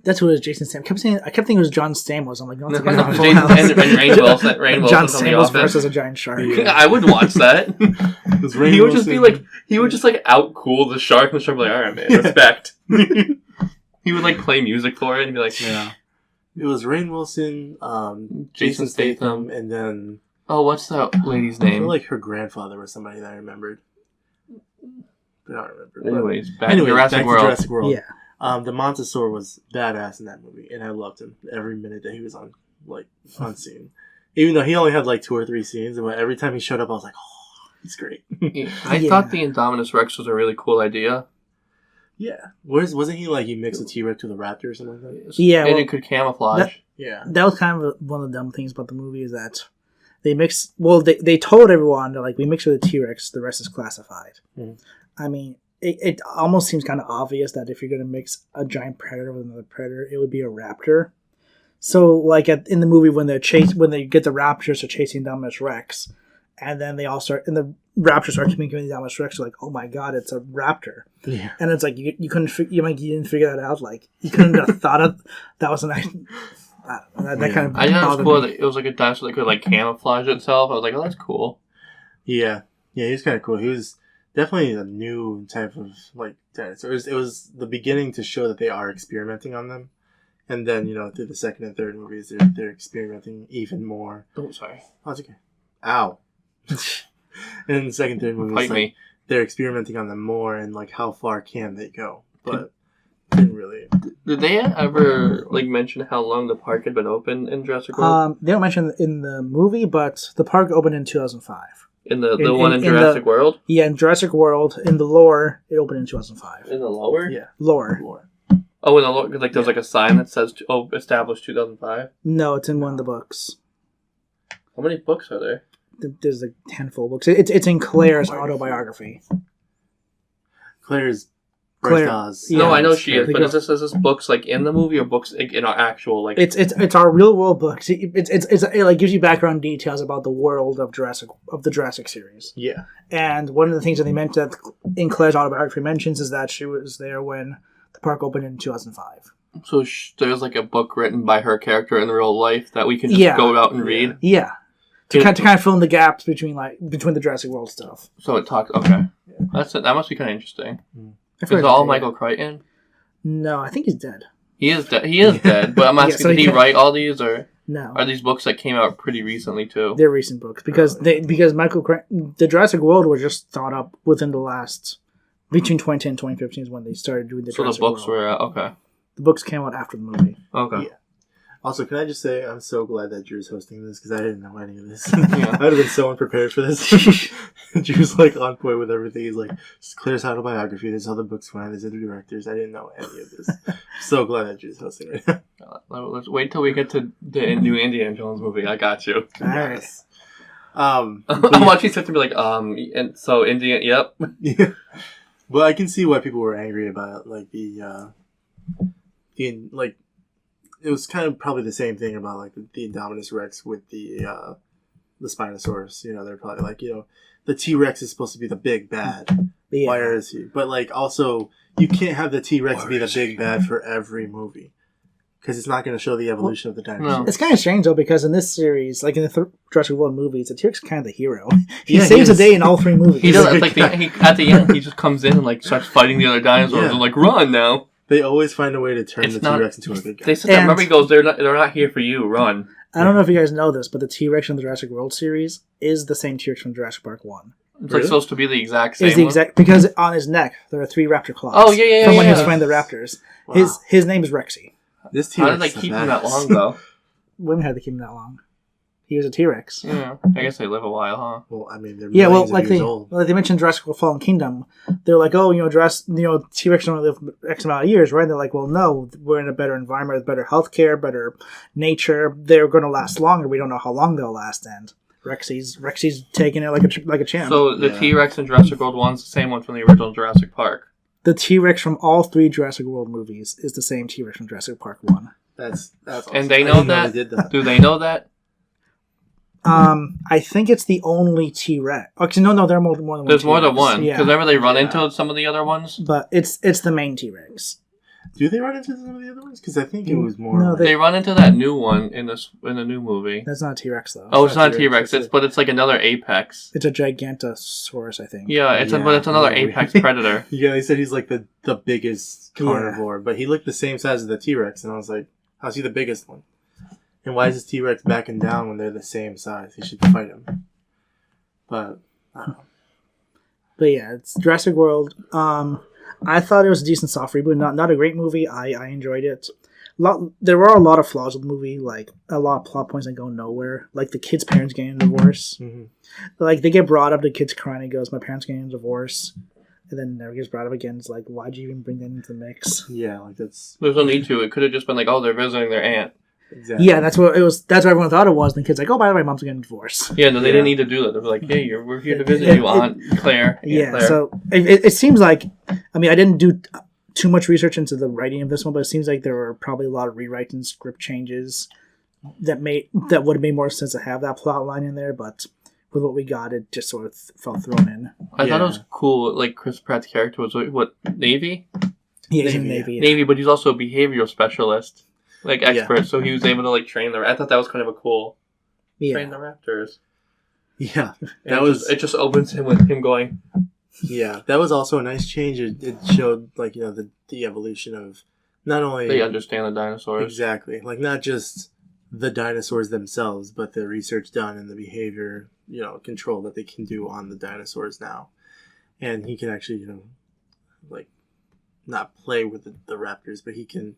That's what it was, Jason Statham. I kept thinking it was John Stamos. I'm like, no, it's and Rainn Wilson John from The Stamos Office versus a giant shark. Yeah. I would watch that. He would just be like, he would just like outcool the shark, and the shark would be like, all right, man, respect. He would like play music for it and be like, yeah. It was Rainn Wilson, Jason Statham, and then what's that lady's I name? feel like her grandfather was somebody that I remembered. But I don't remember. Anyways, back to Jurassic World. Yeah. The Montosaur was badass in that movie, and I loved him every minute that he was on scene. Even though he only had like 2 or 3 scenes, but every time he showed up, I was like, "Oh, he's great." I thought the Indominus Rex was a really cool idea. Yeah, wasn't he like he mixed a T-Rex with a raptor or something like that? Yeah, and it could camouflage. That was kind of one of the dumb things about the movie is that they mixed. Well, they told everyone that like we mixed with a T-Rex, the rest is classified. Mm. I mean. It almost seems kind of obvious that if you're going to mix a giant predator with another predator, it would be a raptor. So, like in the movie, when they get the raptors are chasing Indominus Rex, and then the raptors start communicating with Indominus Rex, they're like, "Oh my god, it's a raptor!" Yeah, and it's like you didn't figure that out. Like you couldn't have thought of that was an that kind of. I know it was cool. That it was like a dinosaur that could like camouflage itself. I was like, "Oh, that's cool." Yeah, he was kind of cool. He was definitely a new type of like dinosaur. It was the beginning to show that they are experimenting on them, and then through the second and third movies, they're experimenting even more. Oh, sorry. Oh, it's okay. Ow. And in the second, third movies, they're experimenting on them more, and like how far can they go? But didn't really. Did they ever like mention how long the park had been open in Jurassic World? They don't mention it in the movie, but the park opened in 2005. In the one in Jurassic World? Yeah, in Jurassic World, in the lore, it opened in 2005. In the lower? Yeah, lore. Oh, in the lower, like there's like a sign that says established 2005? No, it's in one of the books. How many books are there? There's a handful of books. It's in Claire's autobiography. Claire. Yeah, no, I know she is, but is this books like in the movie or books in our actual like? It's our real world books. It like gives you background details about the world of the Jurassic series. Yeah, and one of the things that they mentioned that in Claire's autobiography mentions is that she was there when the park opened in 2005. So there's like a book written by her character in real life that we can just go out and read. Yeah, to kind of fill in the gaps between the Jurassic World stuff. So it talks. Okay, that must be kind of interesting. Mm. Is it all Michael Crichton? No, I think he's dead. He is dead. He is dead. But I'm asking, did he write all these, or no? Are these books that came out pretty recently too? They're recent books because Michael Crichton, the Jurassic World was just thought up within the last between 2010 and 2015 is when they started doing the. So Jurassic the books World. were okay. The books came out after the movie. Okay. Yeah. Also, can I just say I'm so glad that Drew's hosting this because I didn't know any of this. I'd have been so unprepared for this. Drew's like on point with everything. He's like, Claire's autobiography. There's other books behind. There's other directors. I didn't know any of this. So glad that Drew's hosting right now. Let's wait till we get to the new Indiana Jones movie. I got you. All right. I'm watching something be like, and so Indiana. Yep. Yeah. But I can see why people were angry about like the like. It was kind of probably the same thing about like the Indominus Rex with the Spinosaurus. They're probably like, the T-Rex is supposed to be the big bad. Yeah. Why is he? But like also, you can't have the T-Rex be the big bad for every movie because it's not going to show the evolution of the dinosaur. No. It's kind of strange though because in this series, like in the Jurassic World movies, the T-Rex is kind of the hero. He saves the day in all 3 movies. He does. Like at the end, he just comes in and like starts fighting the other dinosaurs and like run now. They always find a way to turn the T-Rex into a good guy. They said that. Remember, he goes, "They're not here for you. Run." I don't know if you guys know this, but the T-Rex in the Jurassic World series is the same T-Rex from Jurassic Park 1. It's like supposed to be the exact same. Is the exact because on his neck there are 3 raptor claws. Oh yeah. From when he was fighting the raptors. Wow. His name is Rexy. This How did they keep him that long though? Women had to keep him that long. He was a T-Rex. Yeah, I guess they live a while, huh? Well, I mean, they're millions of years old. Like they mentioned Jurassic World Fallen Kingdom. They're like, oh, T-Rex only live X amount of years, right? And they're like, well, no, we're in a better environment with better healthcare, better nature. They're going to last longer. We don't know how long they'll last. And Rexy's taking it like a champ. So the T-Rex in Jurassic World 1's the same one from the original Jurassic Park. The T-Rex from all 3 Jurassic World movies is the same T-Rex from Jurassic Park 1. That's awesome. And they know that? They did that. Do they know that? I think it's the only T-Rex. Actually, no, there are more than one. There's more than T-Rex. one. Yeah. Because remember they run into some of the other ones? But it's the main T-Rex. Do they run into some of the other ones? Because I think it was more. No, They run into that new one in the new movie. That's not a T-Rex, though. Oh, it's not a T-Rex. But it's like another apex. It's a Gigantosaurus, I think. Yeah, but it's another apex predator. Yeah, they said he's like the biggest carnivore, but he looked the same size as the T-Rex, and I was like, how's he the biggest one? And why is this T-Rex backing down when they're the same size? He should fight him. But, I don't know. But yeah, it's Jurassic World. I thought it was a decent soft reboot. Not a great movie. I enjoyed it. There were a lot of flaws with the movie, like a lot of plot points that go nowhere. Like the kid's parents getting a divorce. Mm-hmm. Like they get brought up, the kid's crying and goes, "My parents getting a divorce." And then never gets brought up again. It's like, why'd you even bring that into the mix? Yeah, like that's... There's no need to. It could have just been like, oh, they're visiting their aunt. Exactly. Yeah, that's what it was. That's what everyone thought it was. And the kid's like, "Oh, by the way, mom's getting a divorce." Yeah, no, they didn't need to do that. They were like, "Hey, we're here to visit you, Aunt Claire." Yeah, Claire. so it seems like, I mean, I didn't do too much research into the writing of this one, but it seems like there were probably a lot of rewrites and script changes that would have made more sense to have that plot line in there. But with what we got, it just sort of felt thrown in. I thought it was cool. Like Chris Pratt's character was what, Navy? Yeah, he's in the Navy. Navy, but he's also a behavioral specialist. Like expert, so he was able to like train the. I thought that was kind of a cool. Train the raptors. Yeah, it just opens him with him going. Yeah, that was also a nice change. It showed like the evolution of not only they understand the dinosaurs exactly, like not just the dinosaurs themselves, but the research done and the behavior control that they can do on the dinosaurs now, and he can actually like not play with the raptors, but he can.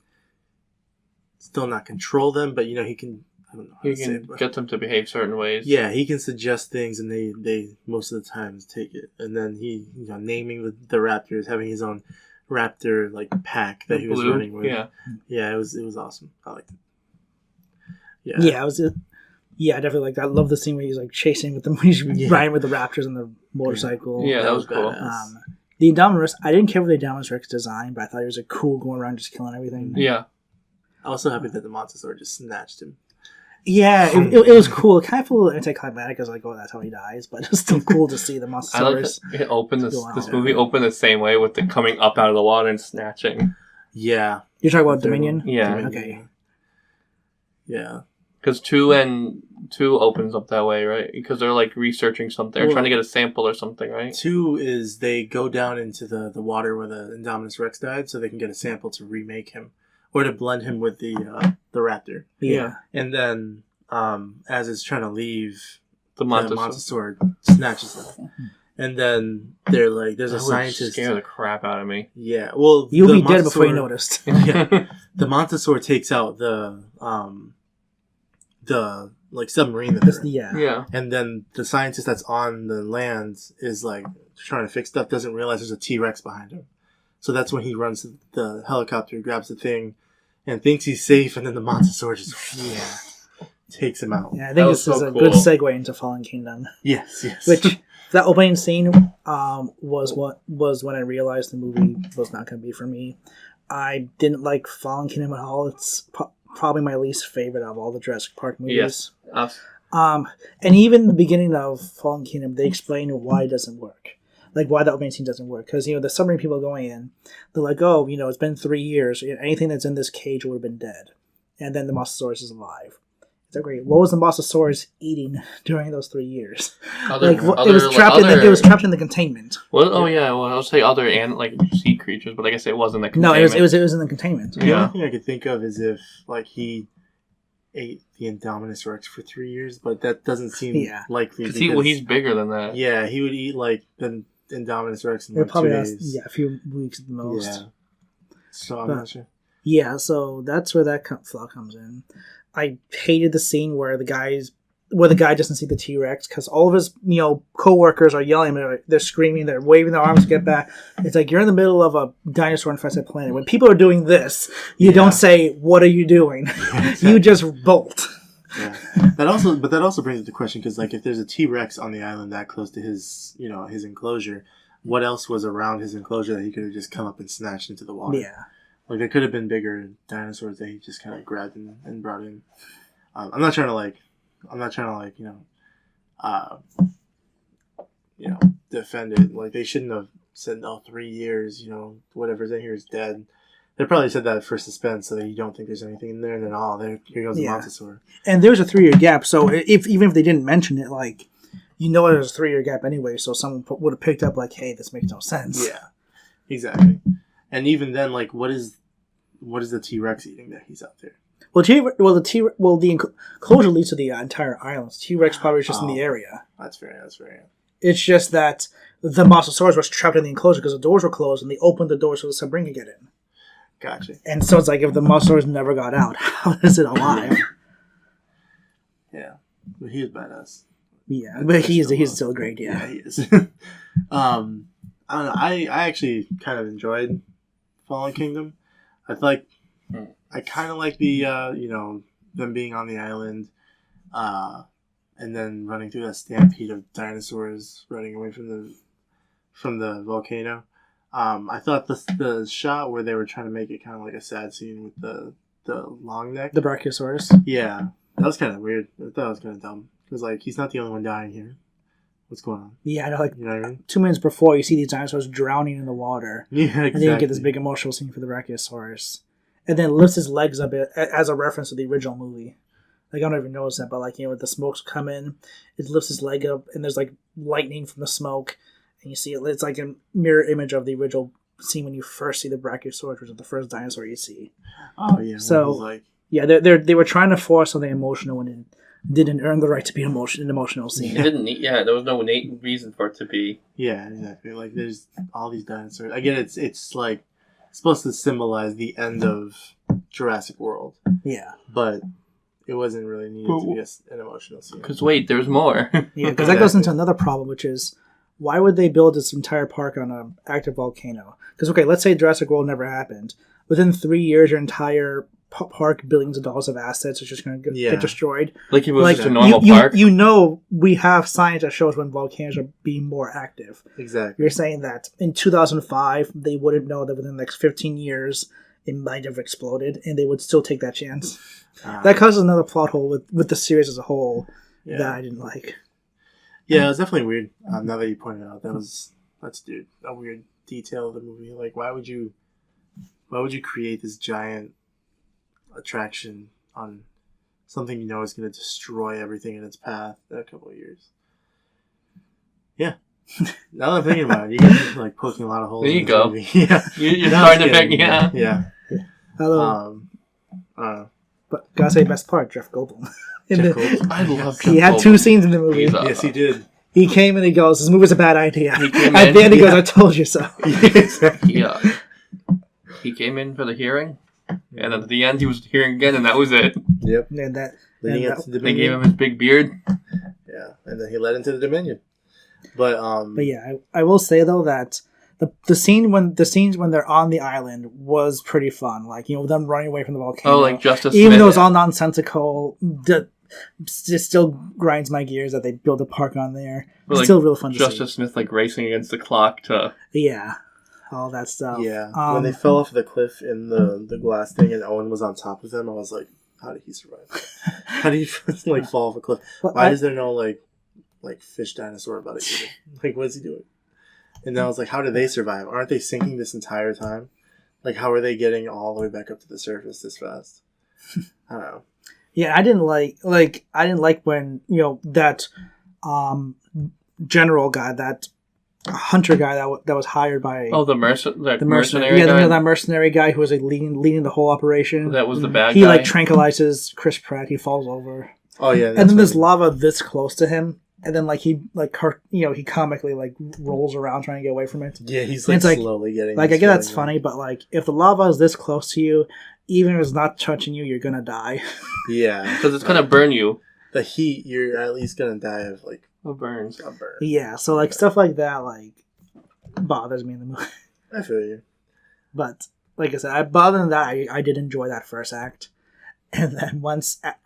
Still not control them, but he can. I don't know. How he can get them to behave certain ways. Yeah, he can suggest things, and they most of the times take it. And then he, naming the raptors, having his own raptor like pack that he was running with. Yeah, it was awesome. I liked it. Yeah, I definitely like that. I love the scene where he's like chasing with them, he's riding with the raptors on the motorcycle. Yeah, that was cool. The Indominus, I didn't care for the Indominus Rex design, but I thought he was cool going around just killing everything. Yeah. I was so happy that the Montosaur just snatched him. Yeah, it was cool. It kind of felt a little anticlimactic. I was like, oh, that's how he dies. But it's still cool to see the Montosaurus. I like that it opened this movie opened the same way with the coming up out of the water and snatching. Yeah. You're talking about Dominion? Yeah. Okay. Yeah. Because 2 opens up that way, right? Because they're like researching something. They're trying to get a sample or something, right? 2 is they go down into the water where the Indominus Rex died so they can get a sample to remake him. Or to blend him with the raptor. Yeah. And then, as it's trying to leave, the Montosaur snatches him. And then they're like, there's a scientist. Scare the crap out of me. Yeah. Well, you'll be dead before you noticed. Yeah. The Montosaur takes out the submarine that they're in. Yeah. And then the scientist that's on the land is like trying to fix stuff, doesn't realize there's a T-Rex behind him. So that's when he runs to the helicopter, grabs the thing, and thinks he's safe, and then the Montosaur just takes him out. Yeah, I think this is a good segue into Fallen Kingdom. Yes. Which that opening scene was when I realized the movie was not going to be for me. I didn't like Fallen Kingdom at all. It's probably my least favorite of all the Jurassic Park movies. Yes. And even the beginning of Fallen Kingdom, they explain why it doesn't work. Like why the opening scene doesn't work. Because, the submarine people going in, they're like, oh, it's been 3 years. Anything that's in this cage would have been dead. And then the Mosasaurus is alive. It's like, great. What was the Mosasaurus eating during those 3 years? It was trapped in the containment. Well, I'll say other sea creatures, but I guess it wasn't the containment. No, it was in the containment. The only thing I could think of is if he ate the Indominus Rex for 3 years, but that doesn't seem likely. Because he's bigger than that. Yeah, he would eat like the Indominus Rex in It like probably 2 has, days. a few weeks at the most. Yeah. So I'm not sure. Yeah, so that's where that flaw comes in. I hated the scene where the guy doesn't see the T-Rex because all of his co-workers are yelling, they're screaming, they're waving their arms to get back. It's like you're in the middle of a dinosaur infested planet. When people are doing this, you don't say, "What are you doing?" Yeah, exactly. You just bolt. Yeah, that also brings up the question, because like if there's a T-Rex on the island that close to his his enclosure, what else was around his enclosure that he could have just come up and snatched into the water? Yeah, like there could have been bigger dinosaurs that he just kind of grabbed and brought in. I'm not trying to defend it. Like they shouldn't have said, "No, 3 years." Whatever's in here is dead. They probably said that for suspense, so that you don't think there's anything in there, and then here goes the Montosaur. And there's a 3-year gap, so even if they didn't mention it, like there's a 3-year gap anyway, so someone would have picked up like, "Hey, this makes no sense." Yeah, exactly. And even then, like, what is the T-Rex eating that he's out there? The enclosure leads to the entire island. T-Rex probably is just in the area. That's fair. It's just that the Mosasaurus was trapped in the enclosure because the doors were closed, and they opened the doors so the submarine could get in. Gotcha. And so it's like, if the Mosasaurus never got out, how is it alive? Yeah, but he is badass. Yeah, but he's still great. Yeah, he is. I don't know. I actually kind of enjoyed Fallen Kingdom. I kind of like the them being on the island, and then running through that stampede of dinosaurs running away from the volcano. I thought the shot where they were trying to make it kind of like a sad scene with the long neck, the Brachiosaurus. Yeah, that was kind of weird. I thought it was kind of dumb because like he's not the only one dying here. What's going on? Yeah, I know. Like, you know what I mean? 2 minutes before, you see these dinosaurs drowning in the water. Yeah, exactly. And then you get this big emotional scene for the Brachiosaurus. And then lifts his legs up as a reference to the original movie. Like, I don't even notice that, but like, with the smokes come in, it lifts his leg up, and there's like lightning from the smoke. And you see it's like a mirror image of the original scene when you first see the Brachiosaurus, which is the first dinosaur you see. Oh, yeah. So, they were trying to force something emotional when it didn't earn the right to be an emotional scene. It didn't. Yeah, there was no innate reason for it to be. Yeah, exactly. Like there's all these dinosaurs. Again, it's like supposed to symbolize the end of Jurassic World. Yeah, but it wasn't really needed to be an emotional scene. Because wait, there's more. Yeah, because that goes into another problem, which is why would they build this entire park on an active volcano? Because let's say Jurassic World never happened. Within 3 years, your entire park, billions of dollars of assets, are just going to get destroyed. Like if it was just a normal park. We have science that shows when volcanoes are being more active. Exactly. You're saying that in 2005, they wouldn't know that within the next 15 years, it might have exploded, and they would still take that chance. That causes another plot hole with the series as a whole that I didn't like. Yeah, it was definitely weird. Now that you pointed out, that's a weird detail of the movie. Like, why would you create this giant attraction on something is going to destroy everything in its path in a couple of years? Yeah. Now that I'm thinking about it, you guys are like poking a lot of holes. There you in go. Movie. Yeah. You're starting to pick. Yeah. Yeah. Hello. But gotta say, best part, Jeff Goldblum. I love. He had 2 scenes in the movie. Yes, he did. He came and he goes, "This movie's a bad idea." At the end, he goes, "I told you so." Yeah. He came in for the hearing, and at the end, he was hearing again, and that was it. Yep. And they gave him his big beard. Yeah, and then he led into the Dominion. But yeah, I will say though that the scenes when they're on the island was pretty fun. Like them running away from the volcano. Oh, like Justice even Smith. though it's all nonsensical. It still grinds my gears that they build a park on there. It's still real fun to see. Justice Smith racing against the clock to... Yeah. All that stuff. Yeah. When they fell off the cliff in the glass thing and Owen was on top of them, I was like, how did he survive? How did he fall off a cliff? Why is there no fish dinosaur about it either? What is he doing? And then I was like, how did they survive? Aren't they sinking this entire time? How are they getting all the way back up to the surface this fast? I don't know. Yeah, I didn't like when that general guy, that hunter guy that was hired by Oh, the mercenary yeah, guy? that mercenary guy who was like leading the whole operation. That was the bad He guy? like tranquilizes Chris Pratt. He falls over. Oh yeah, And then there's lava this close to him, and then like he comically like rolls around trying to get away from it. Yeah, he's like slowly getting. Like I get that's funny, but like if the lava is this close to you, even if it's not touching you, you're gonna die. Yeah, Because it's gonna burn you. The heat, you're at least gonna die of like Burns. a burn. Yeah, so like stuff like that like bothers me in the movie. I feel you. But like I said, other than that, I did enjoy that first act. And then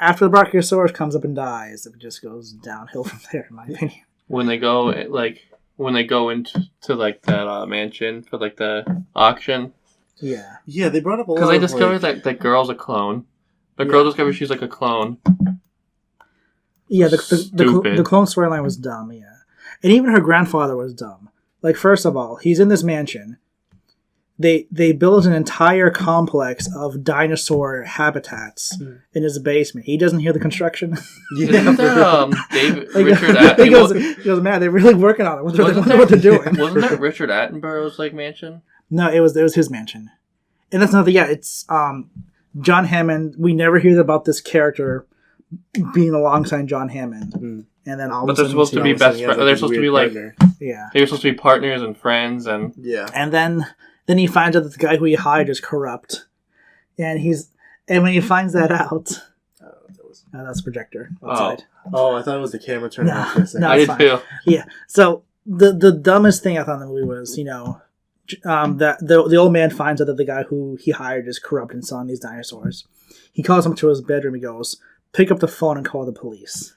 after the Brachiosaurus comes up and dies, it just goes downhill from there, in my opinion. When they go into like that mansion for like the auction. Yeah. Yeah, they brought up a lot. Because they discovered that girl's a clone. The girl discovers she's like a clone. Yeah, the clone storyline was dumb, yeah. And even her grandfather was dumb. Like, first of all, he's in this mansion. They built an entire complex of dinosaur habitats in his basement. He doesn't hear the construction. Isn't that Richard Attenborough? He goes, man, they're really working on it. What they're doing. Wasn't that Richard Attenborough's like mansion? No, it was his mansion. And that's another, it's John Hammond. We never hear about this character being alongside John Hammond. And then all of a sudden, they're supposed to be best friends. They're supposed to be like partner. Yeah. They were supposed to be partners and friends and And then he finds out that the guy who he hired is corrupt. And when he finds that out, that's a projector outside. Oh, I thought it was the camera turning off for a second. No, I did too. Yeah. So the dumbest thing I thought in the movie was, that the old man finds out that the guy who he hired is corrupt and selling these dinosaurs. He calls him to his bedroom. He goes, "Pick up the phone and call the police."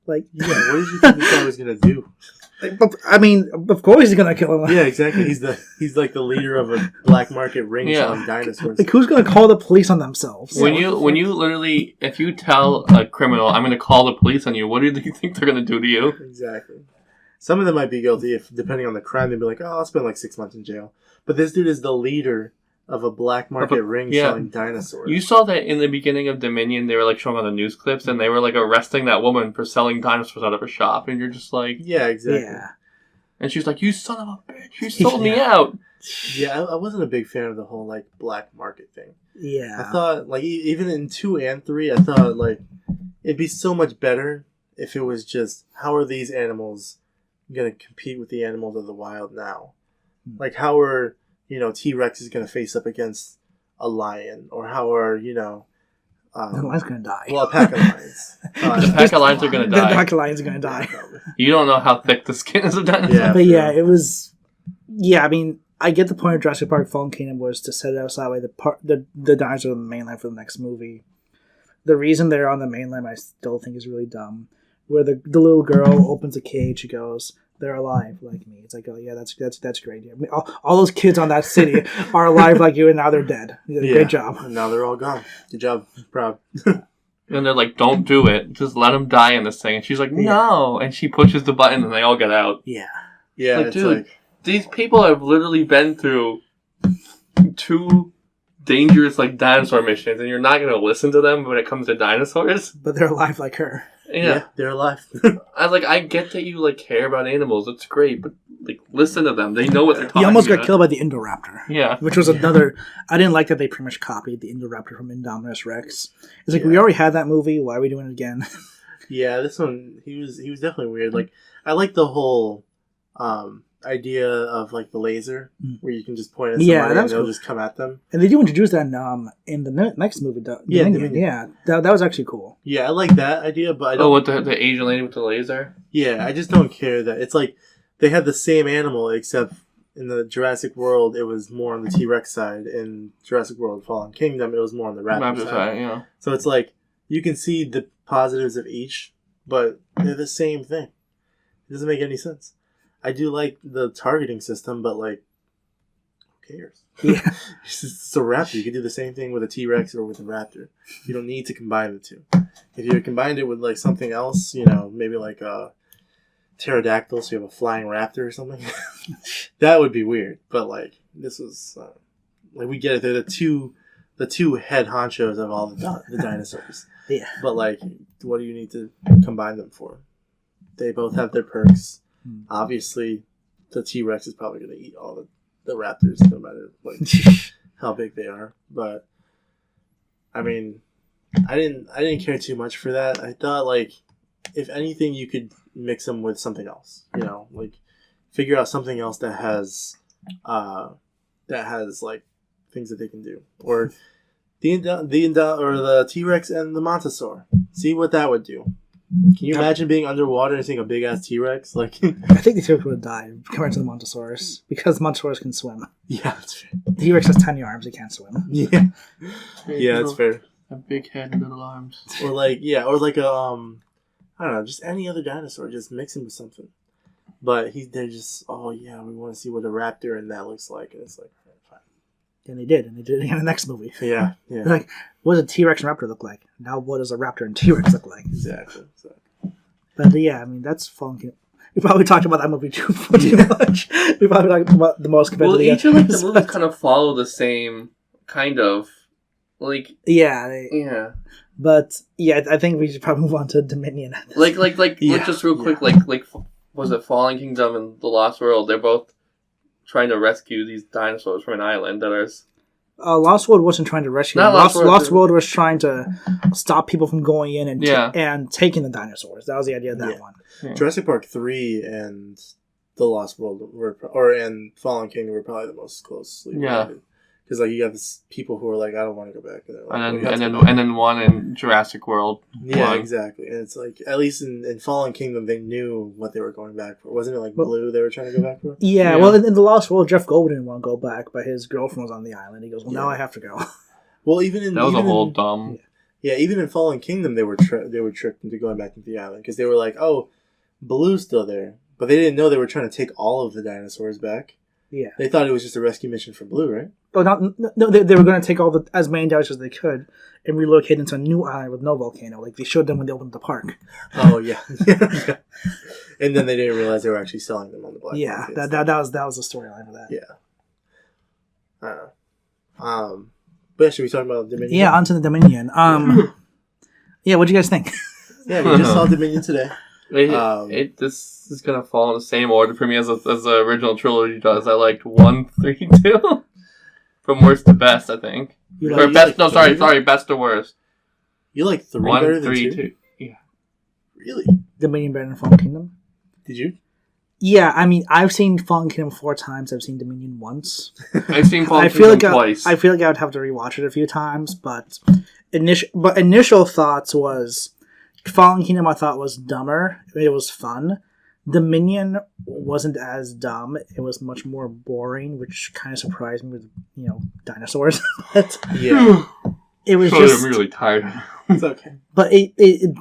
Like, yeah, what did you think this guy was gonna do? I mean, of course he's gonna kill him. Yeah, exactly. He's like the leader of a black market ring selling dinosaurs. Like, who's gonna call the police on themselves? When you literally, if you tell a criminal, "I'm gonna call the police on you," what do you think they're gonna do to you? Exactly. Some of them might be guilty if, depending on the crime, they'd be like, "Oh, I'll spend like 6 months in jail." But this dude is the leader of a black market ring selling dinosaurs. You saw that in the beginning of Dominion. They were like showing on the news clips, and they were like arresting that woman for selling dinosaurs out of a shop, and you're just like, yeah, exactly. Yeah. And she's like, "You son of a bitch! You sold me out." Yeah, I wasn't a big fan of the whole like black market thing. Yeah, I thought like even in 2 and 3, I thought like it'd be so much better if it was just how are these animals gonna compete with the animals of the wild now? Like how are T-Rex is gonna face up against a lion, or how are the lion's gonna die. Well, a pack of lions. The pack of lions are gonna die. The pack of lions are gonna die. You don't know how thick the skin is of dinosaurs. Yeah, but yeah, it was. Yeah, I mean, I get the point of Jurassic Park: Fallen Kingdom was to set it up so that way the dinosaurs on the mainland for the next movie. The reason they're on the mainland, I still think, is really dumb. Where the little girl opens a cage, she goes, "They're alive like me." It's like, oh yeah, that's great. Yeah. I mean, all those kids on that city are alive like you, and now they're dead. You did a great job. And now they're all gone. Good job, proud. And they're like, "Don't do it. Just let them die in this thing." And she's like, "No." And she pushes the button, and they all get out. Yeah. Yeah, like, dude, these people have literally been through 2 dangerous like dinosaur missions, and you're not gonna listen to them when it comes to dinosaurs. But they're alive like her. Yeah, they're alive. I get that you like care about animals. It's great, but like listen to them. They know what they're talking about. He almost got killed by the Indoraptor. Yeah, which was another. I didn't like that they pretty much copied the Indoraptor from Indominus Rex. It's like we already had that movie. Why are we doing it again? Yeah, this one he was definitely weird. Like I like the whole idea of like the laser where you can just point at somebody and they'll just come at them. And they do introduce that in the next movie. That was actually cool. Yeah, I like that idea, but I don't. Oh, with the Asian lady with the laser. Yeah, I just don't care that it's like they had the same animal except in the Jurassic World it was more on the T-Rex side. In Jurassic World: Fallen Kingdom it was more on the raptor side. Yeah. So it's like you can see the positives of each, but they're the same thing. It doesn't make any sense. I do like the targeting system, but like, who cares? Yeah. It's a raptor. You can do the same thing with a T-Rex or with a raptor. You don't need to combine the two. If you combined it with like something else, maybe like a pterodactyl, so you have a flying raptor or something, that would be weird. But like, this was like we get it. They're the two head honchos of all the dinosaurs. Yeah. But like, what do you need to combine them for? They both have their perks. Obviously, the T-Rex is probably going to eat all the raptors, no matter like how big they are. But I mean, I didn't care too much for that. I thought like if anything, you could mix them with something else. You know, like figure out something else that has like things that they can do, or the T-Rex and the Montosaur. See what that would do. Can you imagine being underwater and seeing a big ass T-Rex? Like, I think the T-Rex would have died compared to the Montosaurus because the Montosaurus can swim. Yeah, that's fair. The T-Rex has tiny arms; he can't swim. Yeah, yeah, that's fair. A big head and little arms. Or like a I don't know, just any other dinosaur. Just mix him with something. But they're just, oh yeah, we want to see what a raptor in that looks like, and it's like, fine. And they did it again in the next movie. Yeah. Like, what does a T-Rex and raptor look like? Now, what does a raptor and T-Rex look like? Exactly. But yeah, I mean, that's fun. We probably talked about that movie too much. We probably talked about the most compared to the each of the movies kind of follow the same kind of, like... Yeah. But, yeah, I think we should probably move on to Dominion. Just real quick, like, was it Fallen Kingdom and The Lost World? They're both trying to rescue these dinosaurs from an island that are... Lost World wasn't trying to rescue them. Lost World was trying to stop people from going in and taking the dinosaurs. That was the idea of that one. Yeah. Jurassic Park 3 and The Lost World and Fallen Kingdom were probably the most closely related. Because like you got this people who are like, I don't want to go back, and then one in Jurassic World. Yeah, exactly. And it's like at least in Fallen Kingdom they knew what they were going back for. Wasn't it like Blue they were trying to go back for? Yeah. Well, in The Lost World, Jeff Goldblum didn't want to go back, but his girlfriend was on the island. He goes, "Well, now I have to go." Well, even dumb. Yeah, even in Fallen Kingdom they were tricked into going back to the island because they were like, "Oh, Blue's still there," but they didn't know they were trying to take all of the dinosaurs back. Yeah, they thought it was just a rescue mission for Blue, right? Oh, no! They were going to take as many dinosaurs as they could and relocate into a new island with no volcano, like they showed them when they opened the park. Oh yeah, and then they didn't realize they were actually selling them on the black market. Yeah, that was the storyline of that. Yeah. I don't know. But should we talk about Dominion? Yeah, onto the Dominion. Yeah, what'd you guys think? Yeah, we just saw Dominion today. This is gonna fall in the same order for me as the original trilogy does. I liked 1, 3, 2, from worst to best. I think. Best to worst. You like 3 1, better 3, than 2? 2? Yeah. Really? Dominion better than Fallen Kingdom. Did you? Yeah, I mean, I've seen Fallen Kingdom 4 times. I've seen Dominion once. I've seen Fallen Kingdom twice. I feel like I would have to rewatch it a few times, but initial thoughts was Fallen Kingdom. I thought was dumber. It was fun. Dominion wasn't as dumb. It was much more boring, which kind of surprised me with dinosaurs. But yeah, it was I'm really tired. It's okay. But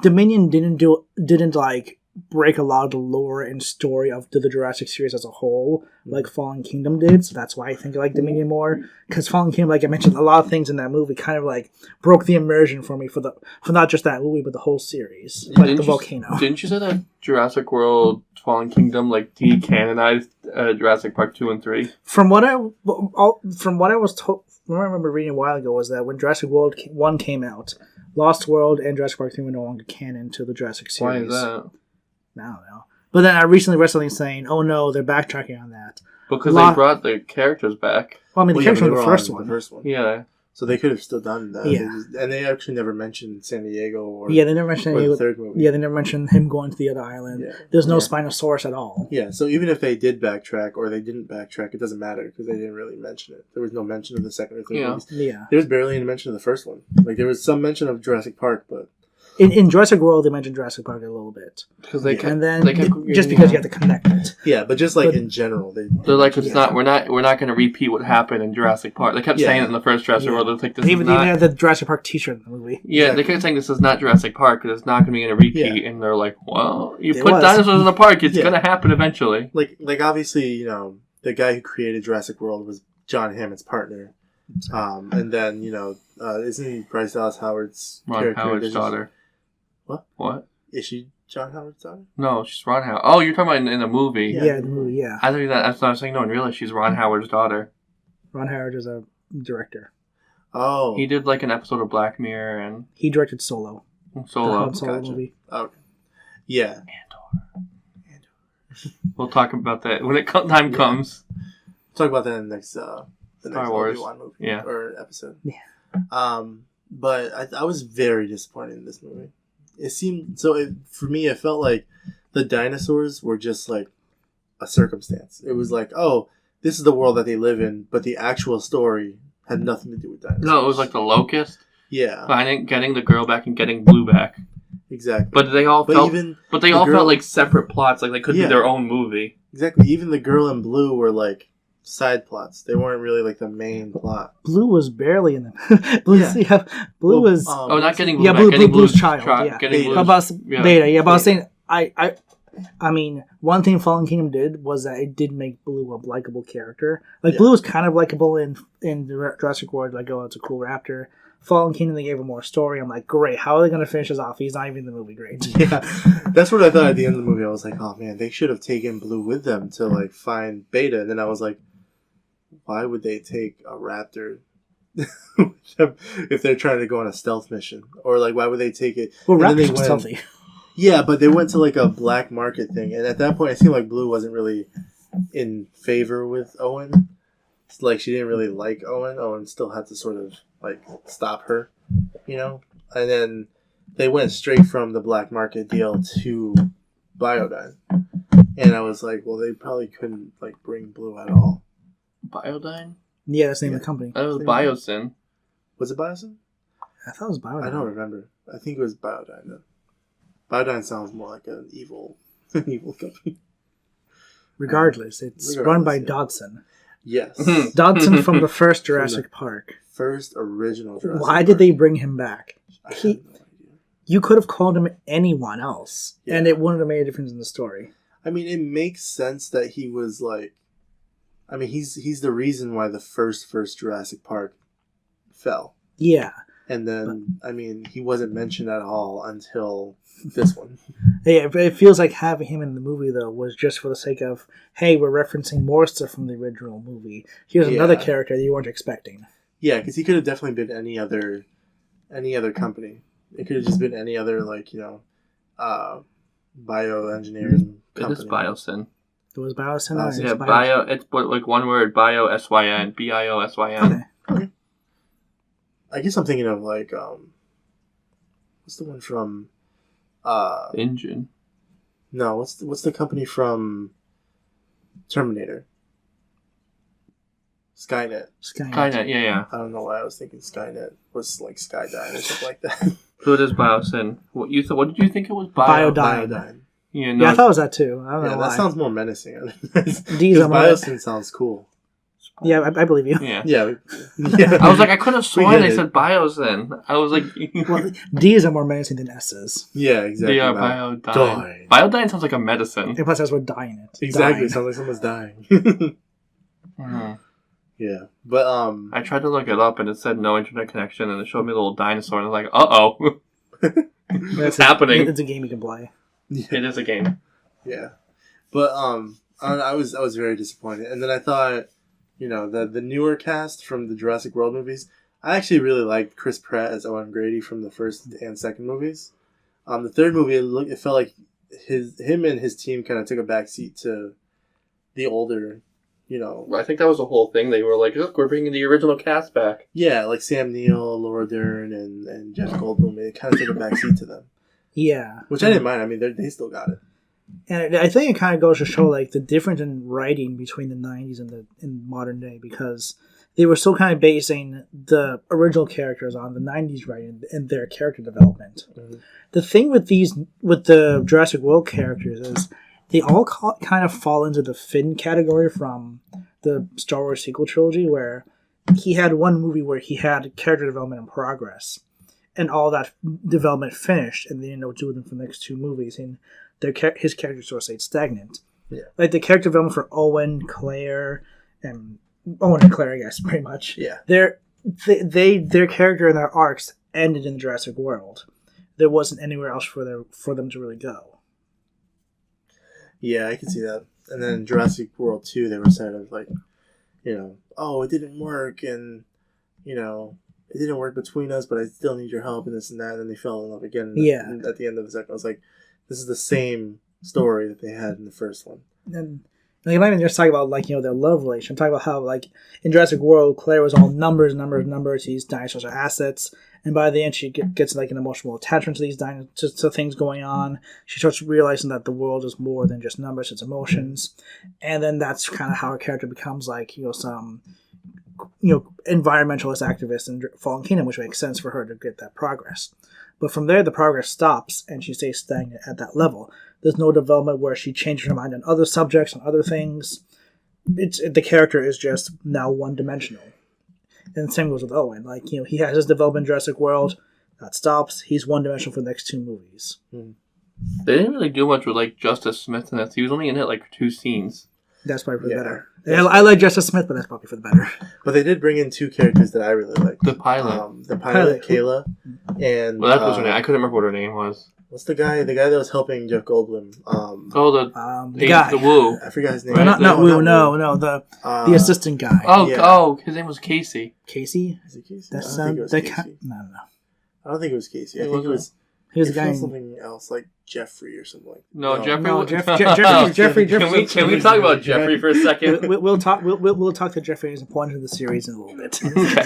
Dominion didn't like break a lot of the lore and story of the Jurassic series as a whole, like Fallen Kingdom did. So that's why I think I like Dominion more. Because Fallen Kingdom, like I mentioned, a lot of things in that movie kind of like broke the immersion for me for not just that movie but the whole series, like the volcano. Didn't you say that Jurassic World Fallen Kingdom like decanonized Jurassic Park 2 and 3? From what I was told, what I remember reading a while ago was that when Jurassic World 1 came out, Lost World and Jurassic Park 3 were no longer canon to the Jurassic series. Why is that? I don't know. But then I recently read something saying, oh no, they're backtracking on that. Because they brought the characters back. Well, I mean, the characters from the first one. Yeah. So they could have still done that. Yeah. And they actually never mentioned San Diego or they never mentioned the third movie. Yeah, they never mentioned him going to the other island. Yeah. There's no Spinosaurus at all. Yeah, so even if they did backtrack or they didn't backtrack, it doesn't matter because they didn't really mention it. There was no mention of the second or third movies. Yeah. There was barely any mention of the first one. Like, there was some mention of Jurassic Park, but... In Jurassic World, they mentioned Jurassic Park a little bit. Because they kept, and then just because you have to connect it. Yeah, but just like in general, they're like, it's not. We're not going to repeat what happened in Jurassic Park. They kept saying it in the first Jurassic World. It's like this. They even had the Jurassic Park T-shirt in the movie. Yeah, they kept saying this is not Jurassic Park because it's not going to be a repeat. And they're like, well, you put dinosaurs in the park, it's going to happen eventually. Like obviously, the guy who created Jurassic World was John Hammond's partner, and then isn't he Bryce Dallas Howard's Ron Howard's daughter? What? Is she John Howard's daughter? No, she's Ron Howard. Oh, you're talking about in the movie. Yeah, the movie, yeah. I was saying, no, in real life, she's Ron Howard's daughter. Ron Howard is a director. Oh. He did like an episode of Black Mirror and... He directed Solo. Solo. The Solo movie. Okay. Yeah. We'll talk about that when time comes. Talk about that in the next the next Wars. Obi-Wan movie Yeah. or episode. Yeah. But I was very disappointed in this movie. It seemed for me. It felt like the dinosaurs were just like a circumstance. It was like, oh, this is the world that they live in, but the actual story had nothing to do with dinosaurs. No, it was like the locust. Yeah, Finding, getting the girl back, and getting Blue back. exactly. But they all felt like separate plots. Like they could be their own movie. Exactly. Even the girl in blue were like side plots. They weren't really like the main plot. Blue was barely in them. Blue was. Not getting Blue. Yeah, back, getting Blue's child. Yeah, getting Beta. Blue's, Beta. Yeah, but I was saying I mean, one thing Fallen Kingdom did was that it did make Blue a likable character. Like Blue was kind of likable in Jurassic World. Like, oh, it's a cool raptor. Fallen Kingdom, they gave him more story. I'm like, great. How are they going to finish this off? He's not even in the movie. Great. Yeah, that's what I thought at the end of the movie. I was like, oh man, they should have taken Blue with them to like find Beta. And then I was like, why would they take a raptor if they're trying to go on a stealth mission? Or like, why would they take it? Well, raptors are stealthy. Yeah, but they went to like a black market thing, and at that point, it seemed like Blue wasn't really in favor with Owen. It's like she didn't really like Owen. Owen still had to sort of like stop her, you know. And then they went straight from the black market deal to Biodyne, and I was like, well, they probably couldn't like bring Blue at all. Biodyne? Yeah, that's the name of the company. That was Biosyn. Was it Biosyn? I thought it was Biodyne. I don't remember. I think it was Biodyne though. Biodyne sounds more like an evil company. Regardless, it's run by Dodson. Yes. Dodson from the first Jurassic Park. First original Jurassic Why Park. did they bring him back? I have no idea. You could have called him anyone else, Yeah. and it wouldn't have made a difference in the story. I mean, it makes sense that he was like... I mean, he's the reason why the first Jurassic Park fell. Yeah. And then, I mean, he wasn't mentioned at all until this one. Yeah, but it feels like having him in the movie, though, was just for the sake of, hey, we're referencing more stuff from the original movie. Here's another character that you weren't expecting. Yeah, because he could have definitely been any other company. It could have just been any other, like, you know, bioengineering company. It is Biosyn. It was Biosyn? Yeah, bio. It's like one word, Biosyn. Biosyn. Okay. I guess I'm thinking of, like, what's the one from... Engine. No, what's the company from Terminator? Skynet. Skynet, yeah. I don't know why I was thinking Skynet was like Skydyne or something like that. So it is Biosyn. What did you think it was? Biodyne. Yeah, I thought it was that too. I don't know why. That sounds more menacing. D's on Biosyn sounds cool. Yeah, I believe you. Yeah. Yeah. I was like, I could have sworn they said Biosyn. I was like... Well, D's are more menacing than S's. Yeah, exactly. They are Biodyne. Biodyne sounds like a medicine. And plus, that's what dying it. Exactly. Dying. It sounds like someone's dying. Mm-hmm. Yeah. But, I tried to look it up, and it said no internet connection, and it showed me a little dinosaur, and I was like, uh-oh. What's happening? It's a game you can play. Yeah. It is a game. Yeah. But, I was very disappointed. And then I thought... You know, the newer cast from the Jurassic World movies, I actually really liked Chris Pratt as Owen Grady from the first and second movies. The third movie, it felt like him and his team kind of took a backseat to the older, you know... I think that was the whole thing. They were like, look, we're bringing the original cast back. Yeah, like Sam Neill, Laura Dern, and Jeff Goldblum. They kind of took a backseat to them. Yeah. Which I didn't mind. I mean, they still got it. And I think it kind of goes to show like the difference in writing between the 90s and the modern day, because they were still kind of basing the original characters on the 90s writing and their character development. Mm-hmm. The thing with the Jurassic World characters is they all kind of fall into the Finn category from the Star Wars sequel trilogy, where he had one movie where he had character development in progress and all that development finished, and they didn't know what to do with them for the next two movies, and his character sort of stayed stagnant. Yeah. Like the character development for Owen, Claire, I guess, pretty much. Yeah. Their character and their arcs ended in Jurassic World. There wasn't anywhere else for them to really go. Yeah, I can see that. And then Jurassic World 2, they were sort of like, you know, oh, it didn't work, and, you know, it didn't work between us, but I still need your help, and this and that, and then they fell in love again. Yeah. At the end of the second, I was like, this is the same story that they had in the first one. And like, I'm not even just talking about like their love relation. I'm talking about how like in Jurassic World, Claire was all numbers. These dinosaurs are assets, and by the end, she gets like an emotional attachment to these to things going on. She starts realizing that the world is more than just numbers; it's emotions, and then that's kind of how her character becomes like some environmentalist activist in Fallen Kingdom, which makes sense for her to get that progress. But from there, the progress stops, and she stays stagnant at that level. There's no development where she changes her mind on other subjects, on other things. The character is just now one-dimensional. And the same goes with Owen. Like, he has his development in Jurassic World. That stops. He's one-dimensional for the next 2 movies. They didn't really do much with, like, Justice Smith in this. He was only in it, like, 2 scenes. That's probably for the better. I like Justice Smith, but that's probably for the better. But they did bring in 2 characters that I really liked. The pilot. The pilot, Kayla. And... Well, that was her name. I couldn't remember what her name was. What's the guy? The guy that was helping Jeff Goldblum. The guy. The Woo. I forgot his name. Not Woo. No. The assistant guy. His name was Casey. Casey? Is it Casey? No. I don't think it was Casey. I think it was. He was the guy. Something else like Jeffrey or something like that. No, Jeffrey. No, Jeffrey. Can we talk about Jeffrey for a second? We'll talk to Jeffrey as a point in the series in a little bit. Okay.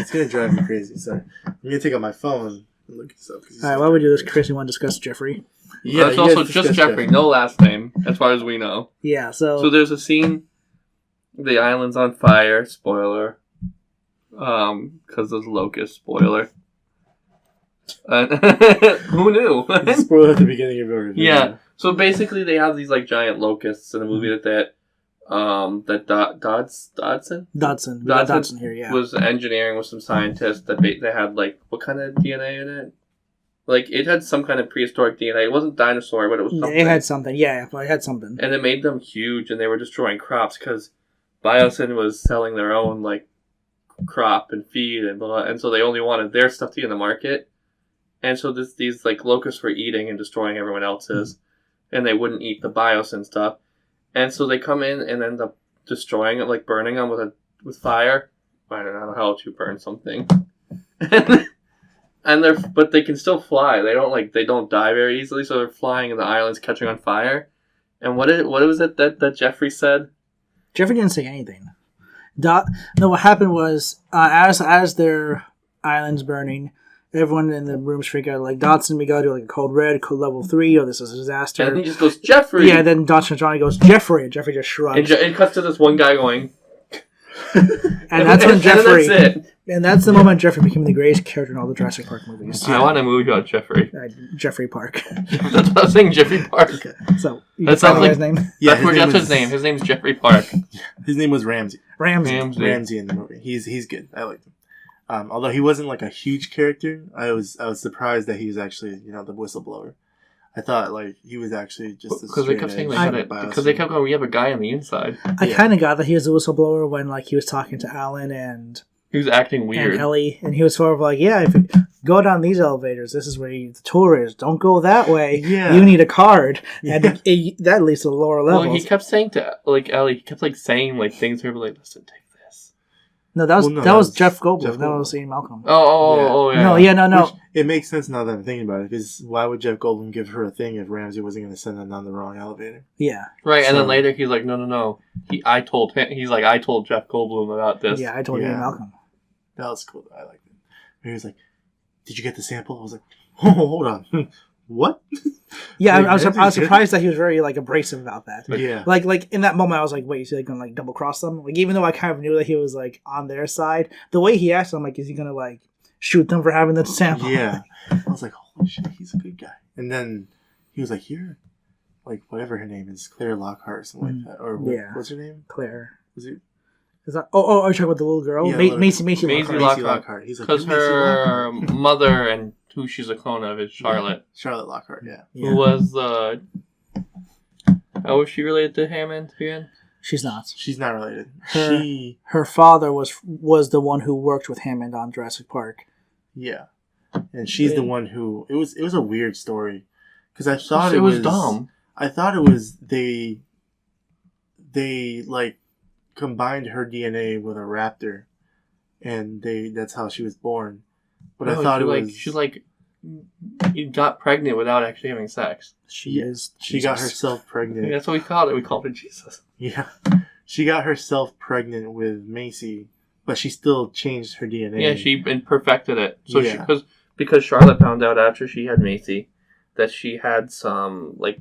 It's gonna drive me crazy. Sorry, I'm gonna take out my phone and look this up. All right, while we do this, Chris, you want to discuss Jeffrey? Yeah, it's also just Jeffrey, no last name, as far as we know. Yeah. So there's a scene. The island's on fire. Spoiler. Because there's locusts. Spoiler. Who knew? Spoiler at the beginning of your review. Yeah. So basically, they have these like giant locusts in the movie that Dodson here. Yeah. Was engineering with some scientists that they had like what kind of DNA in it? Like it had some kind of prehistoric DNA. It wasn't dinosaur, but it was something. It had something. Yeah, it had something. And it made them huge, and they were destroying crops because Biosyn was selling their own like crop and feed and blah, and so they only wanted their stuff to be in the market. And so these like locusts were eating and destroying everyone else's, and they wouldn't eat the Biosyn stuff. And so they come in and end up destroying it, like burning them with fire. I don't know how to burn something. But they can still fly. They don't die very easily, so they're flying and the island's catching on fire. And what was it that Jeffrey said? Jeffrey didn't say anything. No, what happened was as their island's burning, everyone in the room's freak out, like, Dodson, we gotta do like a code red, code level 3, or this is a disaster. And then he just goes, Jeffrey! Yeah, then Dodson and Johnny goes, Jeffrey! And Jeffrey just shrugs. And it cuts to this one guy going... and that's when Jeffrey... And that's it. And that's the moment Jeffrey became the greatest character in all the Jurassic Park movies. I want a movie about Jeffrey. Jeffrey Park. That's what I was saying, Jeffrey Park. Okay. So, that sounds like his name? Yeah, that's his name. His name's Jeffrey Park. His name was Ramsey. Ramsey in the movie. He's good. I liked him. Although he wasn't like a huge character, I was surprised that he was actually the whistleblower. I thought like he was actually just because they kept saying because they kept going. We have a guy on the inside. I kind of got that he was a whistleblower when like he was talking to Alan and he was acting weird and Ellie, and he was sort of like, yeah, if you go down these elevators, this is where the tour is. Don't go that way. Yeah, you need a card, and that leads to the lower levels. Well, he kept saying to like Ellie, he kept like saying like things to her, like, listen, take this. No, that was Jeff Goldblum. That was Ian Malcolm. Oh, yeah. No. Which, it makes sense now that I'm thinking about it, because why would Jeff Goldblum give her a thing if Ramsey wasn't going to send them down the wrong elevator? Yeah. Right, and then later he's like, no. I told Jeff Goldblum about this. Yeah, I told Ian Malcolm. That was cool. I liked it. He was like, did you get the sample? I was like, oh, hold on. What? Yeah, I was surprised that he was very like abrasive about that. Yeah. Like in that moment I was like, wait, is he like gonna like double cross them? Like even though I kind of knew that he was like on their side, the way he asked them, like, is he gonna like shoot them for having the sample? Yeah. I was like, holy shit, he's a good guy. And then he was like, here, like whatever her name is, Claire Lockhart or something like that. Or what's her name? Claire. Was it? Is that, are you talking about the little girl? Yeah, Macy Lockhart. He's like, because her mother and who she's a clone of is Charlotte. Charlotte Lockhart, yeah. Who was how was she related to Hammond again? She's not. She's not related. Her father was the one who worked with Hammond on Jurassic Park. Yeah. And she's the one who... It was a weird story. Because I thought it was dumb. I thought it was... They like... combined her DNA with a raptor, and that's how she was born. But I thought it was got pregnant without actually having sex. She is. She got herself pregnant. That's what we called it. We called her Jesus. Yeah. She got herself pregnant with Macy, but she still changed her DNA. Yeah, she perfected it. So Yeah. because Charlotte found out after she had Macy that she had some like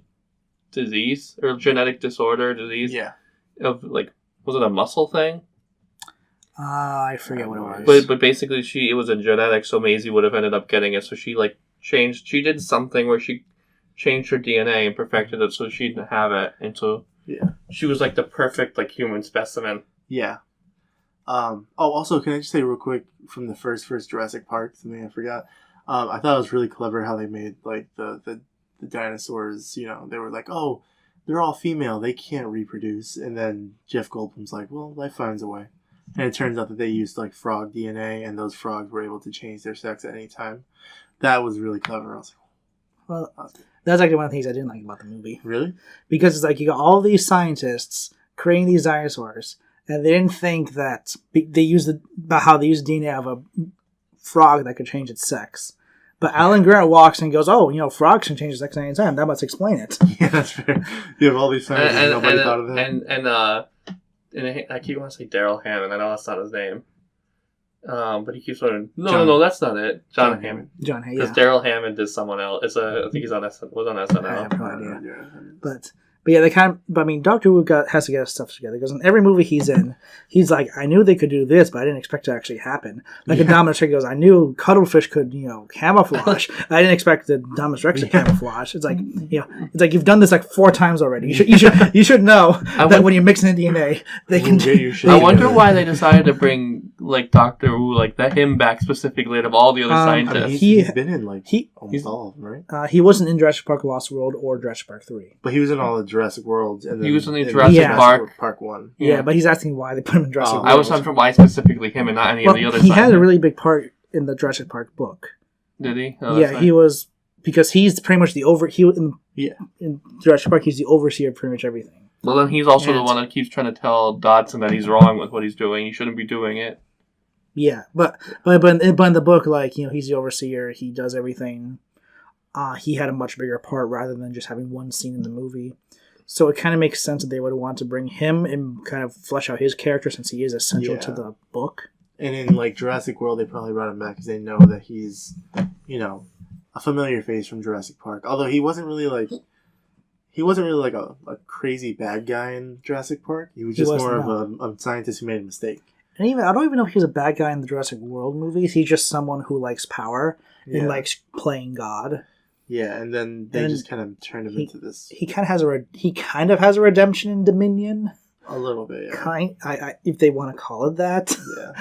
disease or genetic disease. Yeah. Of like, was it a muscle thing? I forget what it was. But basically, it was in genetics, so Maisie would have ended up getting it. So she like changed. She did something where she changed her DNA and perfected it so she didn't have it, and so she was like the perfect like human specimen. Yeah. Also, can I just say real quick from the first Jurassic Park, something I forgot. I thought it was really clever how they made like the dinosaurs. You know, they were like, oh, they're all female, they can't reproduce, and then Jeff Goldblum's like, well, life finds a way. And it turns out that they used like frog DNA, and those frogs were able to change their sex at any time. That was really clever. I was like, well, that's actually one of the things I didn't like about the movie. Really? Because it's like you got all these scientists creating these dinosaurs, and they didn't think that they used about how they used DNA of a frog that could change its sex. But Alan Grant walks and goes, "Oh, frogs can change their sex at any time. That must explain it." Yeah, that's fair. You have all these scientists, and nobody thought of that. And I keep wanting to say Daryl Hammond. I know that's not his name. But he keeps saying, no, that's not it. John Hammond. John Hammond. Because Daryl Hammond is someone else. I think he's on SNL. I have no idea. But yeah, they kind of. But I mean, Doctor Who has to get his stuff together because in every movie he's in, he's like, I knew they could do this, but I didn't expect it to actually happen. Like in Dominus Rex, he goes, I knew cuttlefish could, camouflage. I didn't expect the Dominus Rex to camouflage. It's like, it's like you've done this like 4 times already. You should know that when you're mixing in DNA, they can. I wonder why they decided to bring like Doctor Who, like him back specifically out of all the other scientists. I mean, he's been in like almost all of them, right? He wasn't in Jurassic Park Lost World or Jurassic Park 3. But he was in all the Jurassic Worlds. And then he was in the Jurassic Park 1. Yeah, but he's asking why they put him in Jurassic World. I was wondering why specifically him and not any of the other. He had a really big part in the Jurassic Park book. Did he? He was, because he's pretty much in Jurassic Park, he's the overseer of pretty much everything. Well, then he's also the one that keeps trying to tell Dodson that he's wrong with what he's doing. He shouldn't be doing it. Yeah, but in the book, like, he's the overseer. He does everything. He had a much bigger part rather than just having one scene in the movie. So it kind of makes sense that they would want to bring him and kind of flesh out his character since he is essential to the book. And in like Jurassic World, they probably brought him back because they know that he's, a familiar face from Jurassic Park. Although he wasn't really like a crazy bad guy in Jurassic Park. He was just more of a scientist who made a mistake. And I don't even know if he's a bad guy in the Jurassic World movies. He's just someone who likes power and likes playing God. Yeah, and then they just kind of turned him into this. He kind of has a redemption in Dominion. A little bit, yeah. If they want to call it that. Yeah.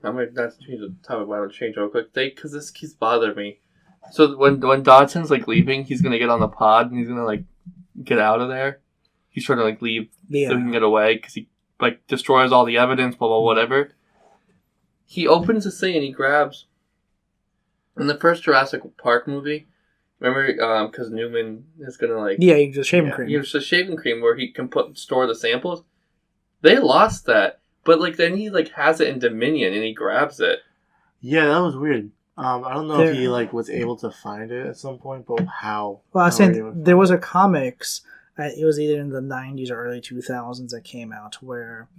I might not change the topic, but I would change real quick. Because this keeps bothering me. So when Dodson's like leaving, he's gonna get on the pod and he's gonna like get out of there. He's trying to like leave so he can get away because he like destroys all the evidence, blah blah whatever. He opens this thing and he grabs. In the first Jurassic Park movie, remember, because Newman is gonna like he uses shaving cream. He uses a shaving cream where he can store the samples. They lost that, but like then he like has it in Dominion and he grabs it. Yeah, that was weird. I don't know if he like was able to find it at some point, but how? Well, I was saying there was a comics. It was either in the 90s or early 2000s that came out where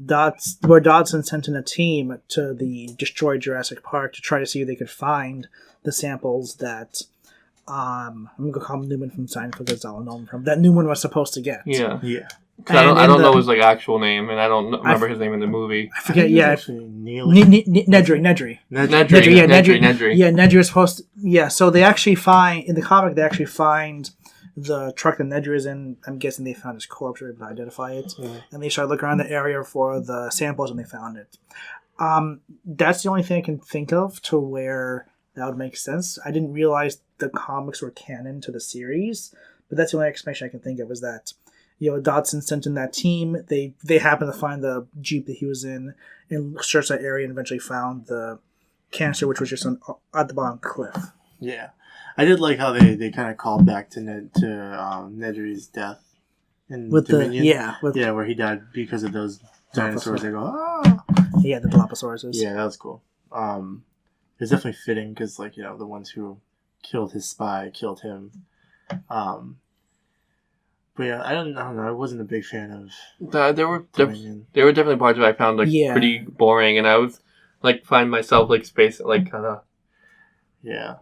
Dodson sent in a team to the destroyed Jurassic Park to try to see if they could find the samples that I'm going to call him Newman from Seinfeld because I'll know him from that Newman was supposed to get. Yeah. I don't know his like actual name, and I don't remember his name in the movie. I forget. Nedry. Yeah, Nedry was supposed to. Yeah, so they actually find in the comic. They actually find the truck that Nedry is in. I'm guessing they found his corpse, or able to identify it, and they started looking around the area for the samples, and they found it. That's the only thing I can think of to where that would make sense. I didn't realize the comics were canon to the series, but that's the only explanation I can think of is that. Dodson sent in that team. They happened to find the Jeep that he was in and searched that area and eventually found the canister, which was just at the bottom of the cliff. Yeah. I did like how they kind of called back to Nedry's death in Dominion. Where he died because of those dinosaurs. They go, ah! Yeah, the Dilophosaurus. Yeah, that was cool. it's definitely fitting because, like, the ones who killed his spy killed him. But yeah, I don't know. I wasn't a big fan of There were Dominion. there were definitely parts that I found pretty boring, and I would find myself spacing, kind of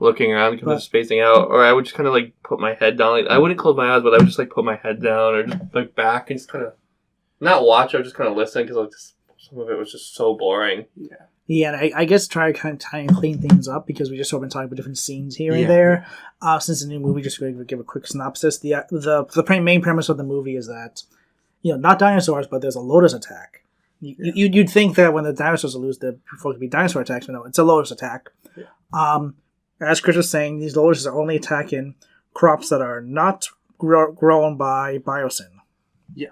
looking around, kind of spacing out, or I would just kind of put my head down. I wouldn't close my eyes, but I would just put my head down or just back and just kind of not watch. I would just kind of listen because some of it was just so boring. Yeah. Yeah, and I guess try to clean things up because we just sort of been talking about different scenes here and there. Since the new movie, just going to give a quick synopsis. The main premise of the movie is that, not dinosaurs, but there's a lotus attack. You'd think that when the dinosaurs lose, the folks would be dinosaur attacks, but no, it's a lotus attack. Yeah. As Chris was saying, these lotuses are only attacking crops that are not grown by biosyn. Yeah.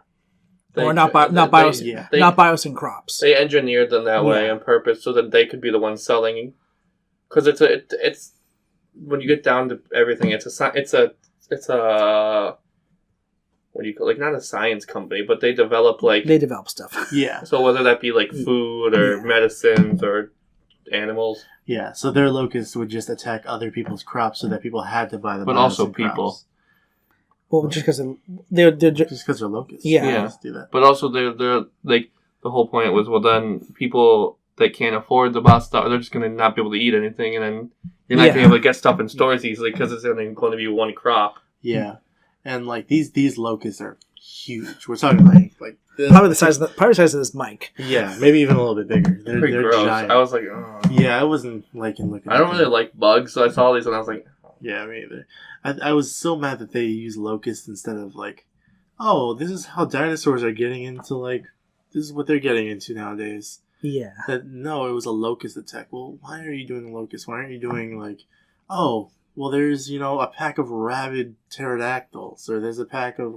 Not biosyn crops. They engineered them that way on purpose so that they could be the ones selling. Because it's when you get down to everything, it's a what do you call not a science company, but they develop they develop stuff. Yeah. So whether that be food or medicines or animals. Yeah. So their locusts would just attack other people's crops so that people had to buy the. But also people. Crops. Well, just because they're just because they're locusts. Yeah. Just do that. But also they're the whole point was then people that can't afford to buy stuff, they're just going to not be able to eat anything, and then you're not going to be able to get stuff in stores easily because it's only going to be one crop. Yeah, and these locusts are huge. We're talking like probably the size of this mic. Yeah, maybe even a little bit bigger. They're gross. Giant. I was like, oh. Yeah, I wasn't liking looking. I don't really like bugs, so I saw these and I was like. Yeah, me either. I was so mad that they use locusts instead of this is how dinosaurs are getting into this is what they're getting into nowadays. Yeah. No, it was a locust attack. Well, why are you doing the locust? Why aren't you doing there's a pack of rabid pterodactyls, or there's a pack of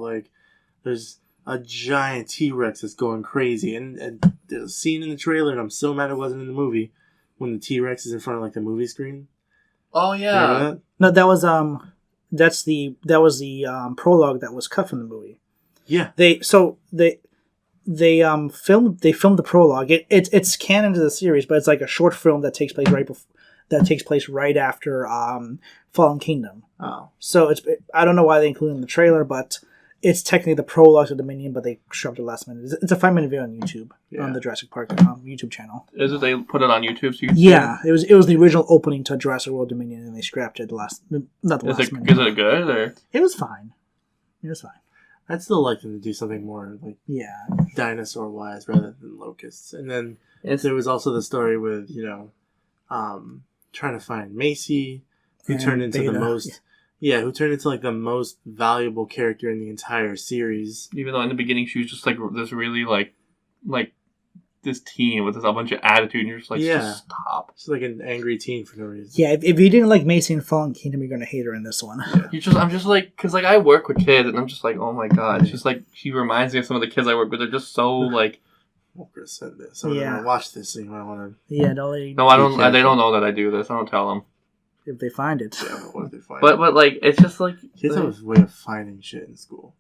there's a giant T-Rex that's going crazy, and there's a scene in the trailer, and I'm so mad it wasn't in the movie when the T-Rex is in front of the movie screen. Oh yeah. No, that was the prologue that was cut from the movie. Yeah. They filmed the prologue. It's canon to the series, but it's like a short film that takes place right after Fallen Kingdom. Oh. So I don't know why they include it in the trailer, but it's technically the prologue to Dominion, but they shoved it last minute. It's a 5-minute video on YouTube, on the Jurassic Park YouTube channel. Is it they put it on YouTube? So you it was the original opening to Jurassic World Dominion, and they scrapped it not the last minute. Is it good? Or? It was fine. I'd still like them to do something more dinosaur-wise rather than locusts. And then there was also the story with, trying to find Macy, who turned into the most... Yeah, who turned into the most valuable character in the entire series. Even though in the beginning she was just this really this teen with a bunch of attitude, and you're just just stop. She's like an angry teen for no reason. Yeah, if you didn't like Macy in Fallen Kingdom, you're gonna hate her in this one. Yeah. I'm just because I work with kids, and I'm just oh my god, she's she reminds me of some of the kids I work with. They're just so Well, Chris said this, so I'm gonna watch this, so you might want to. Yeah, no, I don't. They don't know that I do this. I don't tell them. If they find it. Yeah, but what if they find it? But it's just kids have a way of finding shit in school.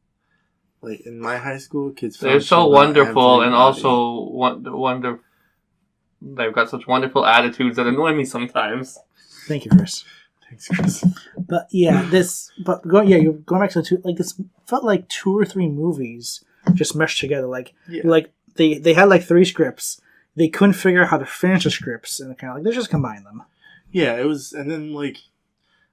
In my high school, kids found they're so wonderful and also wonder. They've got such wonderful attitudes that annoy me sometimes. Thank you, Chris. Thanks, Chris. But yeah, you're going back to the two. This felt like 2 or 3 movies just meshed together. They had 3 scripts. They couldn't figure out how to finish the scripts, and kind of let's just combine them. Yeah, it was, and then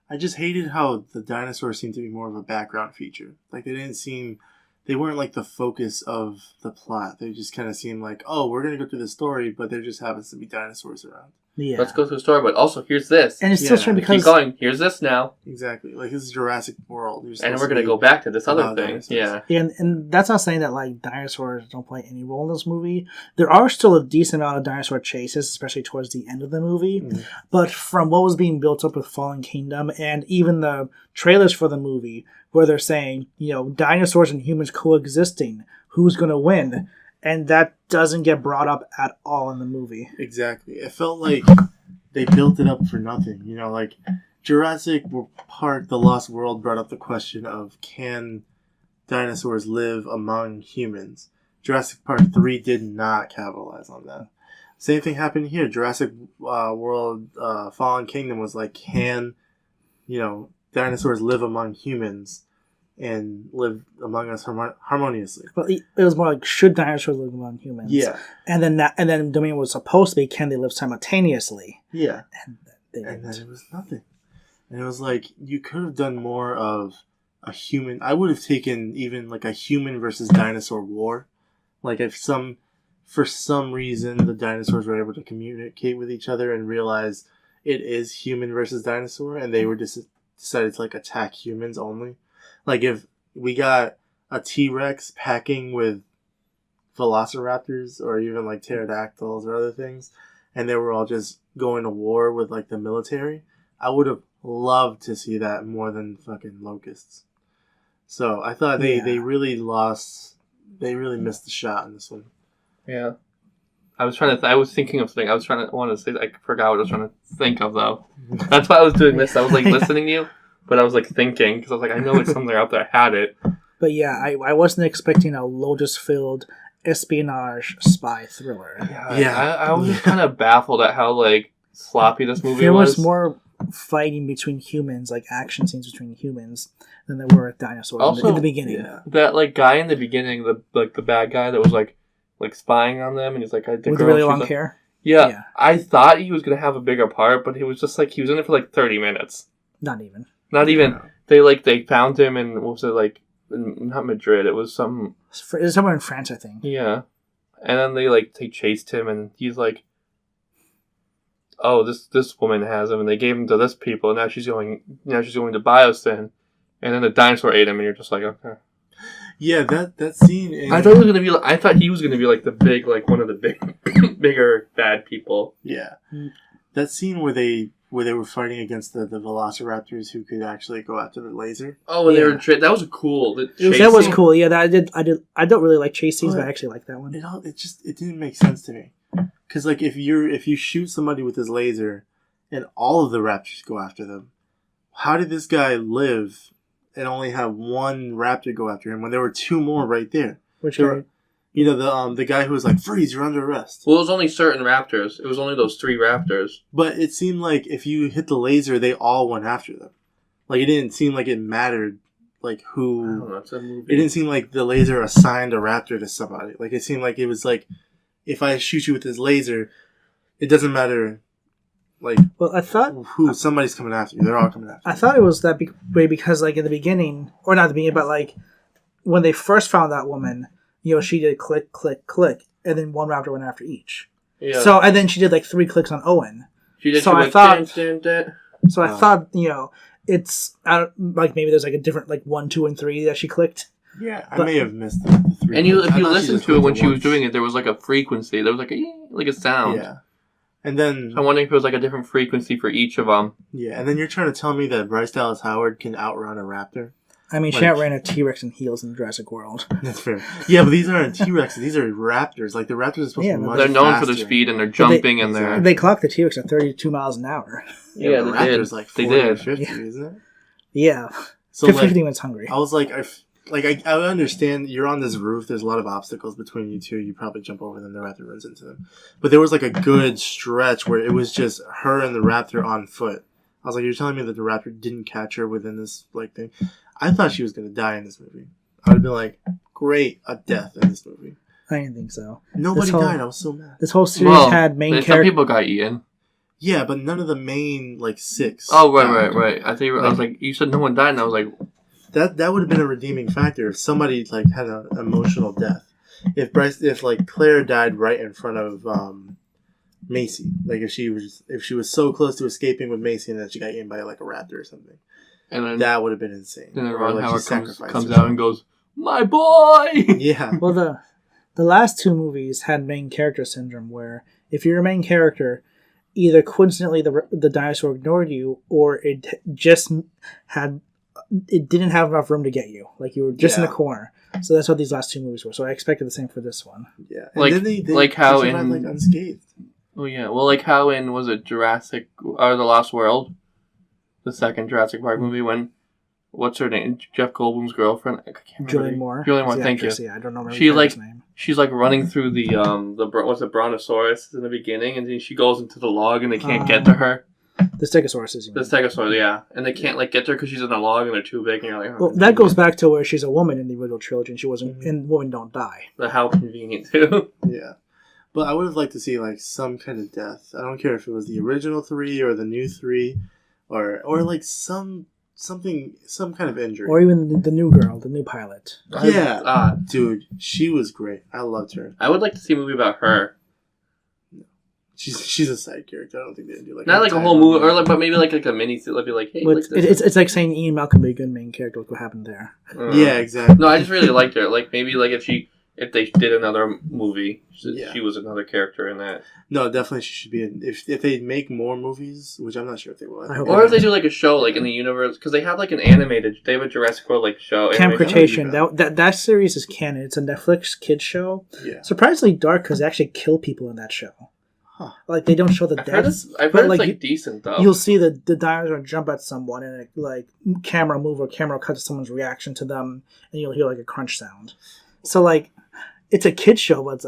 I just hated how the dinosaurs seemed to be more of a background feature. They weren't the focus of the plot. They just kind of seemed we're gonna go through the story, but there just happens to be dinosaurs around. Yeah. Let's go through the story, but also here's this. And it's still strange because... Keep going. Here's this now. Exactly. This is Jurassic World. And we're going to go back to this other thing. Dinosaurs. Yeah. And that's not saying that, dinosaurs don't play any role in this movie. There are still a decent amount of dinosaur chases, especially towards the end of the movie. Mm-hmm. But from what was being built up with Fallen Kingdom, and even the trailers for the movie, where they're saying, dinosaurs and humans coexisting, who's going to win? And that doesn't get brought up at all in the movie. Exactly. It felt like they built it up for nothing. Jurassic Park, The Lost World brought up the question of, can dinosaurs live among humans? Jurassic Park 3 did not capitalize on that. Same thing happened here. Jurassic World Fallen Kingdom was like, can, dinosaurs live among humans and live among us harmoniously? Well, it was more like, should dinosaurs live among humans? Yeah. And then Dominion was supposed to be, can they live simultaneously? Yeah. And then it was nothing. And it was like, you could have done more of a human. I would have taken even like a human versus dinosaur war. Like if for some reason the dinosaurs were able to communicate with each other and realize it is human versus dinosaur, and they were decided to like attack humans only. Like if we got a T-Rex packing with velociraptors or even like pterodactyls or other things, and they were all just going to war with like the military, I would have loved to see that more than fucking locusts. So I thought they really missed the shot in this one. Yeah. I was thinking of things. I forgot what I was trying to think of, though. That's why I was doing this. I was, like, listening to you, but I was, like, thinking, because I was like, I know it's somewhere out there. I had it. But yeah, I wasn't expecting a Lotus-filled espionage spy thriller. Yeah. I was just kind of baffled at how, like, sloppy this movie was. There was more fighting between humans, like action scenes between humans, than there were with dinosaurs also, in the beginning. Yeah. That, like, guy in the beginning, the bad guy that was, like spying on them, and he's like, with really long hair? Yeah, I thought he was going to have a bigger part, but he was just like, he was in it for like 30 minutes. Not even. Yeah. They found him in, what was it, like, not Madrid, it was some... It was somewhere in France, I think. Yeah. And then they chased him, and he's like, oh, this woman has him, and they gave him to this people, and now she's going to Biosyn, and then the dinosaur ate him, and you're just like, okay. Yeah, that scene. I thought he was gonna be like the big, like one of the bigger bad people. Yeah, that scene where they were fighting against the velociraptors who could actually go after the laser. Oh, and they were that was cool. That was cool. Yeah, I don't really like chase scenes, but I actually like that one. It didn't make sense to me, because like if you shoot somebody with this laser, and all of the raptors go after them, how did this guy live and only have one raptor go after him when there were two more right there? Which guy? The guy who was like, freeze, you're under arrest. Well, it was only certain raptors. It was only those 3 raptors. But it seemed like if you hit the laser, they all went after them. Like, it didn't seem like it mattered, like, who... I don't know, it's a movie. It didn't seem like the laser assigned a raptor to somebody. Like, it seemed like it was like, if I shoot you with this laser, it doesn't matter... Like, well, I thought somebody's coming after you. They're all coming after you. I thought it was that way because, like, in the beginning, or not the beginning, but like when they first found that woman, she did click, click, click, and then one raptor went after each. Yeah. So and then she did like 3 clicks on Owen. I thought, it's like maybe there's like a different like 1, 2, and 3 that she clicked. Yeah, I may have missed the 3. And if you listen to it when she was doing it, there was like a frequency. There was like a sound. Yeah. And then... I'm wondering if it was like a different frequency for each of them. Yeah, and then you're trying to tell me that Bryce Dallas Howard can outrun a raptor? I mean, she outran a T-Rex in heels in Jurassic World. That's fair. Yeah, but these aren't T-Rexes. These are raptors. Like, the raptors are supposed to be much they're known faster. for their speed, and they're jumping, and they're... They clocked the T-Rex at 32 miles an hour. Yeah, the raptor's like 40 or 50, isn't it? Yeah. So 50 when it's hungry. I was like... I understand you're on this roof. There's a lot of obstacles between you two. You probably jump over them. The raptor runs into them. But there was like a good stretch where it was just her and the raptor on foot. I was like, you're telling me that the raptor didn't catch her within this like thing? I thought she was going to die in this movie. I would have been like, great, a death in this movie. I didn't think so. Nobody died. I was so mad. This whole series had main characters. Some people got eaten. Yeah, but none of the main, 6. Oh, right. I was like, you said no one died, and I was like... That would have been a redeeming factor if somebody had an emotional death. If Claire died right in front of Macy, like if she was so close to escaping with Macy and then she got eaten by a raptor or something, and then that would have been insane. And then Ron Howard comes out and goes, "My boy!" Yeah. Well, the last 2 movies had main character syndrome, where if you're a main character, either coincidentally the dinosaur ignored you, or it didn't have enough room to get you. Like, you were just in the corner. So that's what these last 2 movies were. So I expected the same for this one. Yeah. And then they how survived, unscathed. Oh, yeah. Well, like how was it Jurassic... or The Lost World? The second Jurassic Park movie, when what's her name? Jeff Goldblum's girlfriend. I can't Julianne Moore. Julianne Moore. Thank actress, you. Yeah, I don't know. She like name. she's like running through the what's it, Brontosaurus in the beginning, and then she goes into the log, and they can't get to her. The Stegosauruses. The Stegosaurus, yeah, and they can't like get to her because she's in a log and they're too big. And you're like, well, that goes back to where she's a woman in the original trilogy, and she wasn't. And women don't die. But how convenient too. Yeah. But I would have liked to see like some kind of death. I don't care if it was the original 3 or the new 3, or like some kind of injury. Or even the new girl, the new pilot. Yeah, dude, she was great. I loved her. I would like to see a movie about her. She's a side character. I don't think they'd do like not like a whole movie, or like, but maybe like a mini. Like be like, hey, but like this. It's like saying Ian Malcolm be a good main character. Look what happened there. Yeah, exactly. No, I just really liked her. Like maybe like if they did another movie, she was another character in that. No, definitely she should be in. If they make more movies, which I'm not sure if they will. Or if they do like a show like in the universe, because they have like an animated. They have a Jurassic World like show. Camp Cretaceous. That series is canon. It's a Netflix kids show. Yeah. Surprisingly dark because they actually kill people in that show. Huh. Like they don't show the deaths. I've heard it's like decent though. You'll see the dinosaur jump at someone and like camera move or camera cut to someone's reaction to them, and you'll hear like a crunch sound. So like, it's a kid show, but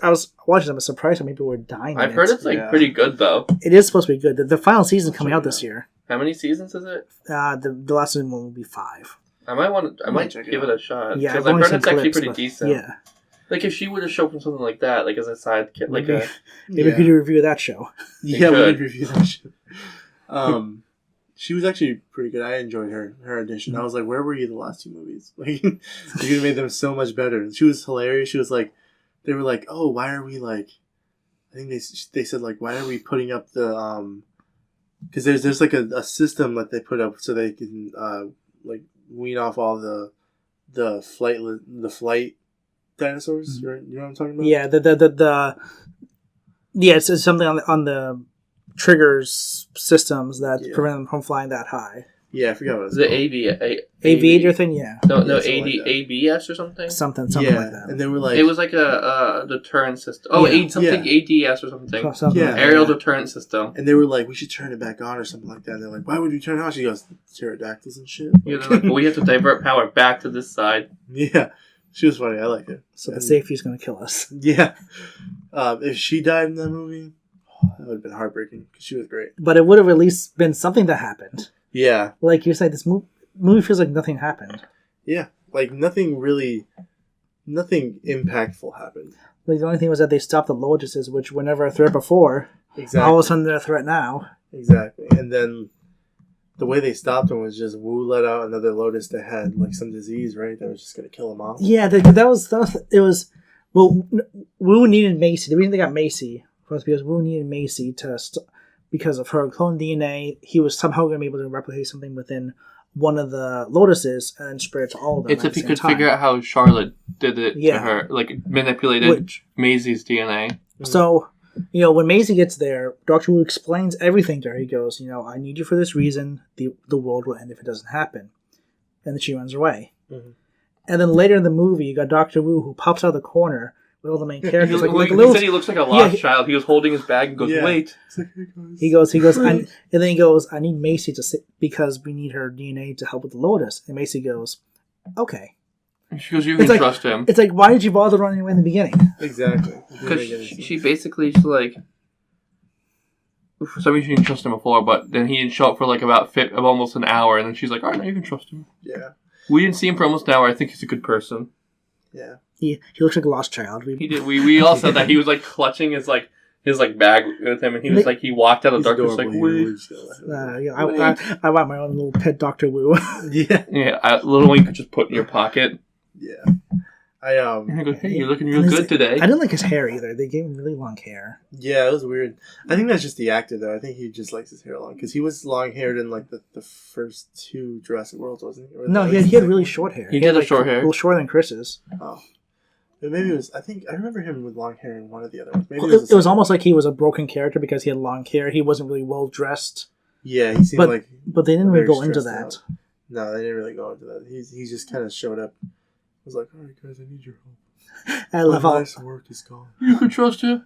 I was watching them. I was surprised how many people were dying. I've heard it's like pretty good though. It is supposed to be good. The final season coming out this year. How many seasons is it? The last season will be 5. I might give it a shot. Yeah, because I've heard it's actually pretty decent. Yeah. Like if she would have shown from something like that, like as a side kid, like maybe we could review that show. Yeah, we could review that show. She was actually pretty good. I enjoyed her audition. I was like, where were you the last 2 movies? Like, you could have made them so much better. She was hilarious. She was like, they were like, oh, why are we like? I think they said like, why are we putting up the because there's like a system that they put up so they can like wean off all the flight dinosaurs. Mm-hmm. You know what I'm talking about? Yeah, it's something on the triggers systems that prevent them from flying that high. Yeah, I forgot what it was. The aviator thing, yeah. No, ABS or something? Something like that. And they were like... It was like a deterrent system. Oh, ADS or something. Aerial deterrent system. And they were like, we should turn it back on or something like that. And they're like, why would you turn it on? She goes, pterodactyls and shit. Yeah, they're like, well, we have to divert power back to this side. Yeah. She was funny. I like it. So the safety's going to kill us. Yeah. If she died in that movie, that would have been heartbreaking because she was great. But it would have at least been something that happened. Yeah. Like you said, this movie feels like nothing happened. Yeah. Like nothing impactful happened. Like the only thing was that they stopped the Lotuses, which were never a threat before. Exactly. All of a sudden they're a threat now. Exactly. And then the way they stopped them was just Wu let out another Lotus that had like some disease, right? That was just going to kill them off. Yeah, well, Wu needed Macy. The reason they got Macy was because Wu needed Macy because of her clone DNA. He was somehow going to be able to replicate something within one of the Lotuses and spread it to all of them. It's if he could figure out how Charlotte did it to her, like manipulated Maisie's DNA. So, when Maisie gets there, Dr. Wu explains everything to her. He goes, I need you for this reason. The world will end if it doesn't happen. And then she runs away. Mm-hmm. And then later in the movie, you got Dr. Wu who pops out of the corner with all the main characters. He said he looks like a lost child. He was holding his bag and goes, wait. He goes, and then he goes, I need Macy to sit because we need her DNA to help with the Lotus. And Macy goes, okay. She goes, you can trust him. It's like, why did you bother running away in the beginning? Exactly. Because she basically, she's like, for some reason she didn't trust him before, but then he didn't show up for like about almost an hour, and then she's like, all right, now you can trust him. Yeah. We didn't see him for almost an hour. I think he's a good person. Yeah. He looks like a lost child. He did. We all said that he was like clutching his bag with him, and he was like, he walked out of the darkness like, wait. I want my own little pet Dr. Wu. Yeah. Yeah, little one you could just put in your pocket. Yeah. And I go, hey, you're looking real good today. I didn't like his hair either. They gave him really long hair. Yeah, it was weird. I think that's just the actor, though. I think he just likes his hair long. Because he was long-haired in, like, the first 2 Jurassic Worlds, wasn't he? No, he had really short hair. He did have short hair. A little shorter than Chris's. Oh. But maybe it was... I remember him with long hair in one of the other ones. Maybe it was almost like he was a broken character because he had long hair. He wasn't really well-dressed. Yeah, he seemed like... But they didn't really go into that. Out. No, they didn't really go into that. He just kind of showed up. I was like, all right, guys, I need your help. I love how life's work is gone. You can trust him.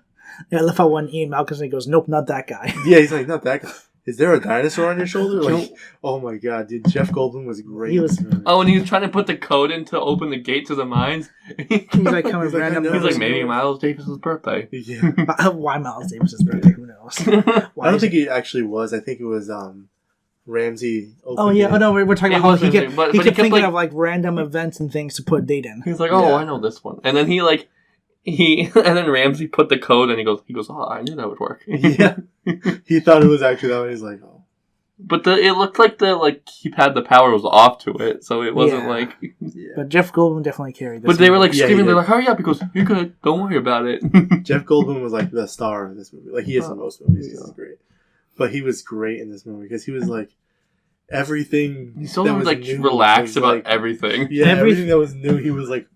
Yeah, I love how one Ian Malcolm goes, nope, not that guy. Yeah, he's like, not that guy. is there a dinosaur on your shoulder? Like, oh my god, dude, Jeff Goldblum was great. He was. Oh, and he was trying to put the code in to open the gate to the mines. He's like coming He's like, random. I know. He's like, maybe Miles Davis' birthday. Yeah. Why Miles Davis' birthday? Who knows? I don't think he actually was. I think it was Ramsey. Oh yeah, oh no, we're talking It about how was he Ramsey, kept he kept, thinking like- of like random events and things to put a date in. He's like, oh, Yeah. I know this one. And then and then Ramsey put the code and he goes, oh, I knew that would work. Yeah. He thought it was actually that one. He's like, oh. But it looked like the keypad, the power was off to it, so it wasn't Yeah. like. Yeah. But Jeff Goldblum definitely carried this. But they were like Yeah, he screaming. They're did. like, "Hurry up!" Because you're good. Don't worry about it. Jeff Goldblum was like the star of this movie. Like he is in most movies. He's great. But he was great in this movie because he was like everything. He's so that was like new relaxed was, about like, everything. Yeah, everything that was new. He was like,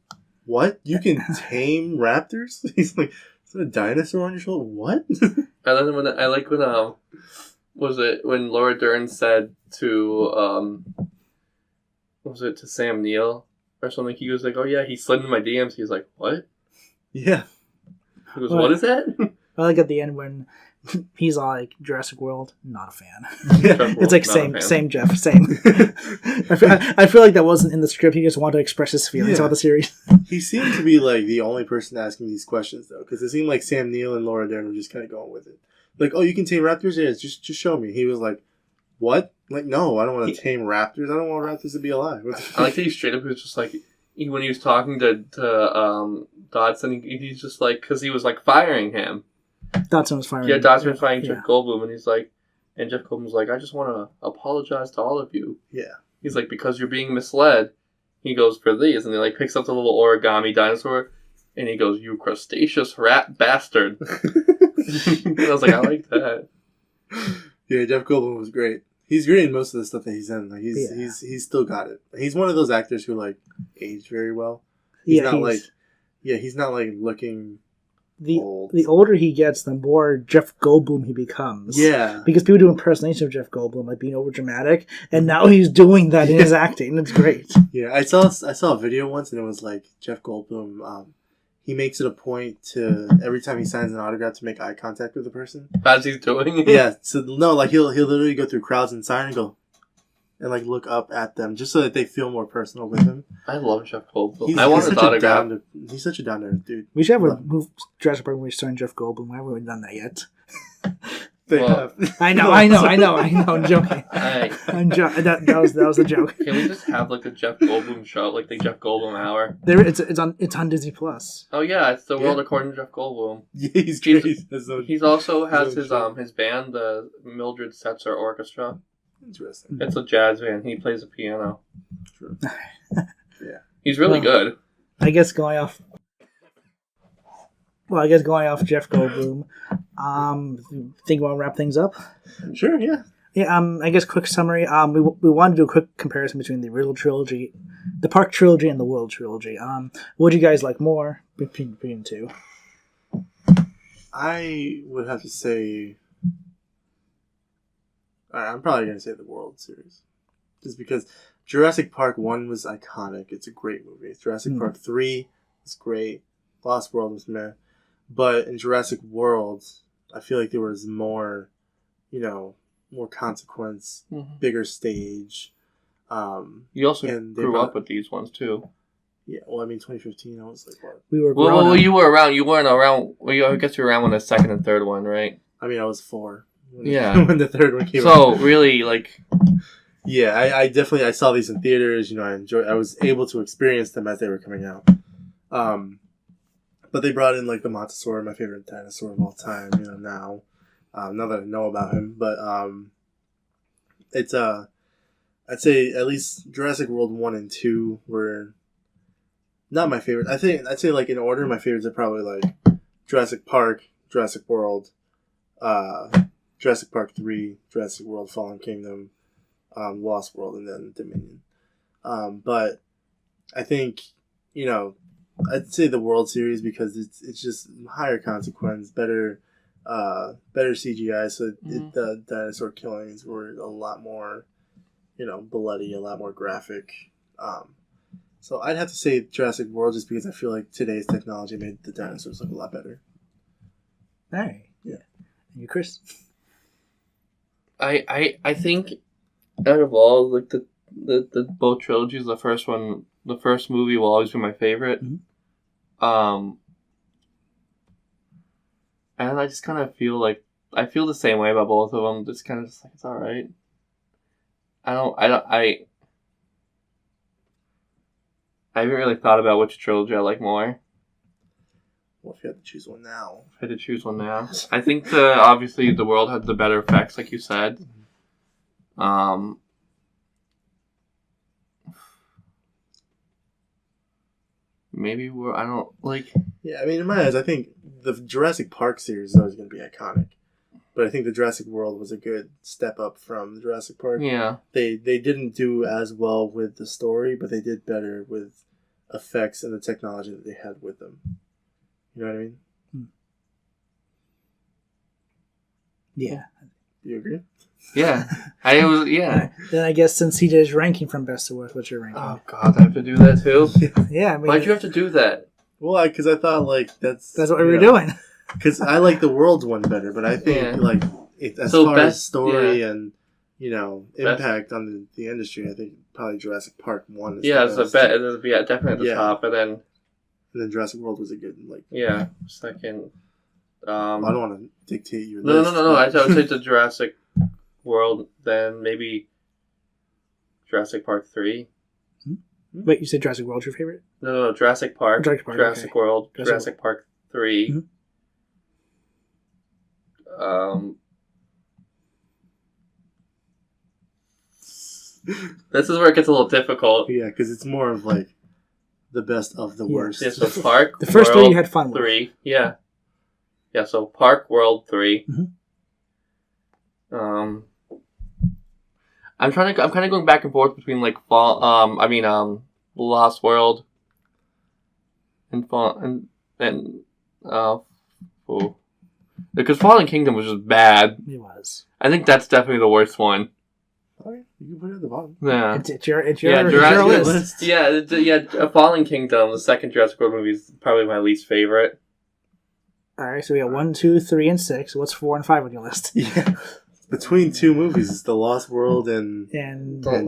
"What? You can tame raptors?" He's like, "Is there a dinosaur on your shoulder? What?" And then when was it when Laura Dern said to was it to Sam Neill or something? He was like, "Oh yeah, he slid into my DMs." He's like, "What?" Yeah. He goes, What? "What is that?" I like at the end when he's all like Jurassic World, not a fan. Yeah. It's like Not a fan. same Jeff, same. I feel like that wasn't in the script. He just wanted to express his feelings Yeah. about the series. He seemed to be like the only person asking these questions though, because it seemed like Sam Neill and Laura Dern were just kind of going with it. Like, oh, you can tame raptors? Yeah, just show me. He was like, what? Like, no, I don't want to tame raptors. I don't want raptors to be alive. I like that he straight up was just like when he was talking to Dodson, he's just like because he was like firing him. Dodson was firing. Yeah, Dodson was firing Yeah. Jeff Goldblum, and he's like, and Jeff Goldblum's like, I just want to apologize to all of you. Yeah. He's like, because you're being misled. He goes for these, and he like picks up the little origami dinosaur, and he goes, "You crustaceous rat bastard." And I was like, I like that. Yeah, Jeff Goldblum was great. He's great in most of the stuff that he's in. Like he's still got it. He's one of those actors who like age very well. He's not like looking old. The older he gets, the more Jeff Goldblum he becomes. Yeah. Because people do impersonation of Jeff Goldblum, like being over dramatic, and now he's doing that in his acting. It's great. Yeah, I saw a video once, and it was like Jeff Goldblum. He makes it a point to every time he signs an autograph to make eye contact with the person. As he's doing it. Yeah, so no, like he'll literally go through crowds and sign and go and like look up at them just so that they feel more personal with him. I love Jeff Goldblum. He's, I want he's his such a autograph. he's such a down to earth dude. We should have a Jurassic Park movie starring Jeff Goldblum. Why haven't we done that yet? They Well, have. I know. I'm joking. Hey, That was the joke. can we just have like a Jeff Goldblum show, like the Jeff Goldblum Hour? It's on Disney Plus. Oh yeah, it's the world Yeah. according to Jeff Goldblum. Yeah, he's He's- great. That's so He's also has his own his band, the Mildred Setzer Orchestra. interesting. It's a jazz band. He plays the piano. True. He's really good. I guess going off Jeff Goldblum. Think we want to wrap things up. Sure, yeah. Yeah. I guess quick summary. We wanted to do a quick comparison between the original trilogy, the Park Trilogy, and the World Trilogy. What would you guys like more between the two? I would have to say. I'm probably going to say the World series. Just because Jurassic Park 1 was iconic. It's a great movie. Jurassic Park 3 was great. Lost World was meh. But in Jurassic World, I feel like there was more, more consequence, bigger stage. You also and they grew brought- up with these ones too. Yeah, well, I mean, 2015, I was like, what? We were Well, grown up. you were around. You weren't around. Well, I guess you were around when the second and third one, right? I mean, I was 4. Yeah. When the third one came out. So really, like, Yeah, I definitely I saw these in theaters. I was able to experience them as they were coming out. But they brought in like the Montessori, my favorite dinosaur of all time. Now that I know about him, but it's I'd say at least Jurassic World 1 and 2 were not my favorite. I'd say like in order, my favorites are probably like Jurassic Park, Jurassic World, Jurassic Park 3, Jurassic World Fallen Kingdom, Lost World, and then Dominion. But I think, I'd say the World Series because it's just higher consequence, better CGI, so the dinosaur killings were a lot more, bloody, a lot more graphic. So I'd have to say Jurassic World just because I feel like today's technology made the dinosaurs look a lot better. All right. Yeah. And you, Chris? I think out of all like the both trilogies, the first movie will always be my favorite. Mm-hmm. And I just kind of feel like I feel the same way about both of them. Just kind of just like it's all right. I haven't really thought about which trilogy I like more. Well, if you had to choose one now. If I had to choose one now, I think obviously the world had the better effects, like you said. Maybe I don't like. Yeah, I mean, in my eyes, I think the Jurassic Park series is always going to be iconic. But I think the Jurassic World was a good step up from the Jurassic Park. Yeah. They didn't do as well with the story, but they did better with effects and the technology that they had with them. You know what I mean? Yeah. Do you agree? Yeah. Then I guess since he did his ranking from best to worst, what's your ranking? Oh God, I have to do that too. Yeah, I mean, why'd you have to do that? Well, because I thought like that's what we were doing. Because I like the world's one better, but I think like as far as story and impact on the industry, I think probably Jurassic Park 1 is it's a bet. It'll be definitely at the top, and then Jurassic World was a good second. I don't want to dictate your list. No. I would say the Mm-hmm. Jurassic World, then maybe Jurassic Park 3. Wait, you said Jurassic World's your favorite? No, Jurassic Park. Jurassic World. Jurassic Park 3. Mm-hmm. This is where it gets a little difficult. Yeah, because it's more of like the best of the worst. Yeah, so Park. The first World, 3 you had fun with. 3. Yeah. Yeah, so Park World 3. Mm-hmm. I'm kind of going back and forth between like Lost World and because Fallen Kingdom was just bad. It was. I think that's definitely the worst one. Alright, you can put it at the bottom. Yeah. It's your list. Yeah, Fallen Kingdom, the second Jurassic World movie, is probably my least favorite. Alright, so we got 1, 2, 3, and 6. What's 4 and 5 on your list? Yeah. Between two movies, it's The Lost World and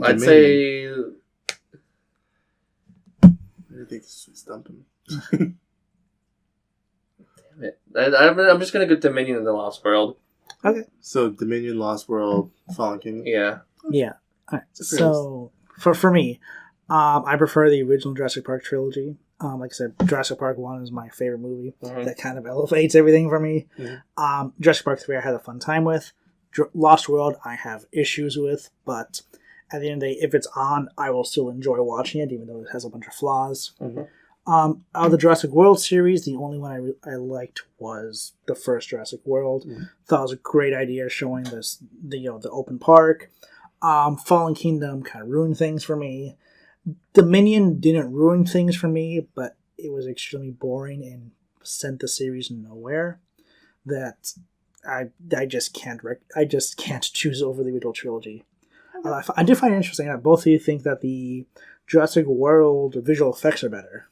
I'd say... I think stump him. Damn it. I'm just going to go Dominion and The Lost World. Okay. So Dominion, Lost World, Fallen Kingdom? Yeah. Yeah. Alright, so for me, I prefer the original Jurassic Park trilogy. Like I said, Jurassic Park 1 is my favorite movie. Mm-hmm. That kind of elevates everything for me. Mm-hmm. Jurassic Park 3 I had a fun time with. Lost World I have issues with, but at the end of the day, if it's on, I will still enjoy watching it, even though it has a bunch of flaws. Mm-hmm. Out of the Jurassic World series, the only one I liked was the first Jurassic World. Mm-hmm. Thought it was a great idea showing the open park. Fallen Kingdom kind of ruined things for me. Dominion didn't ruin things for me, but it was extremely boring and sent the series nowhere. That I just can't choose over the original trilogy. I do find it interesting that both of you think that the Jurassic World visual effects are better.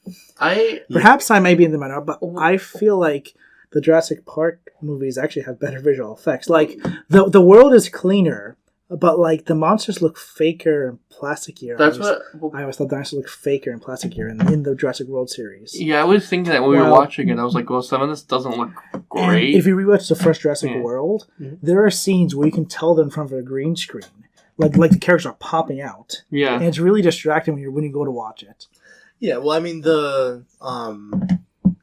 Perhaps I may be in the middle, but I feel like the Jurassic Park movies actually have better visual effects. Like the world is cleaner, but like the monsters look faker and plasticier. I always thought the dinosaurs look faker and plasticier in the Jurassic World series. Yeah, I was thinking that when we were watching it, I was like, well, some of this doesn't look great. And if you rewatch the first Jurassic World, there are scenes where you can tell them in front of a green screen. Like the characters are popping out. Yeah. And it's really distracting when you go to watch it. Yeah, well, I mean, the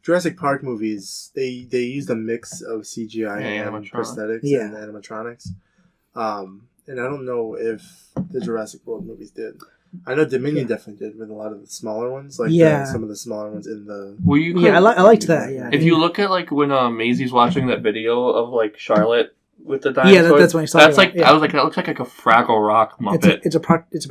Jurassic Park movies, they used a mix of CGI and prosthetics and animatronics. And I don't know if the Jurassic World movies did. I know Dominion definitely did with a lot of the smaller ones, like some of the smaller ones in the. Well, you I liked that. Yeah. If you look at like when Maisie's watching that video of like Charlotte with the dinosaurs, that's when you saw. That's like I was like, that looks like a Fraggle Rock Muppet. It's a puppet.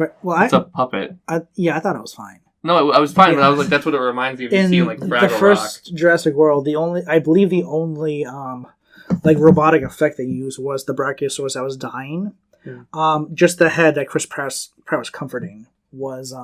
I thought it was fine. No, I was fine, but I was like, that's what it reminds me of seeing like Fraggle Rock. The first Jurassic World, I believe the only like robotic effect they used was the Brachiosaurus that was dying. Just the head that Chris Pratt was comforting was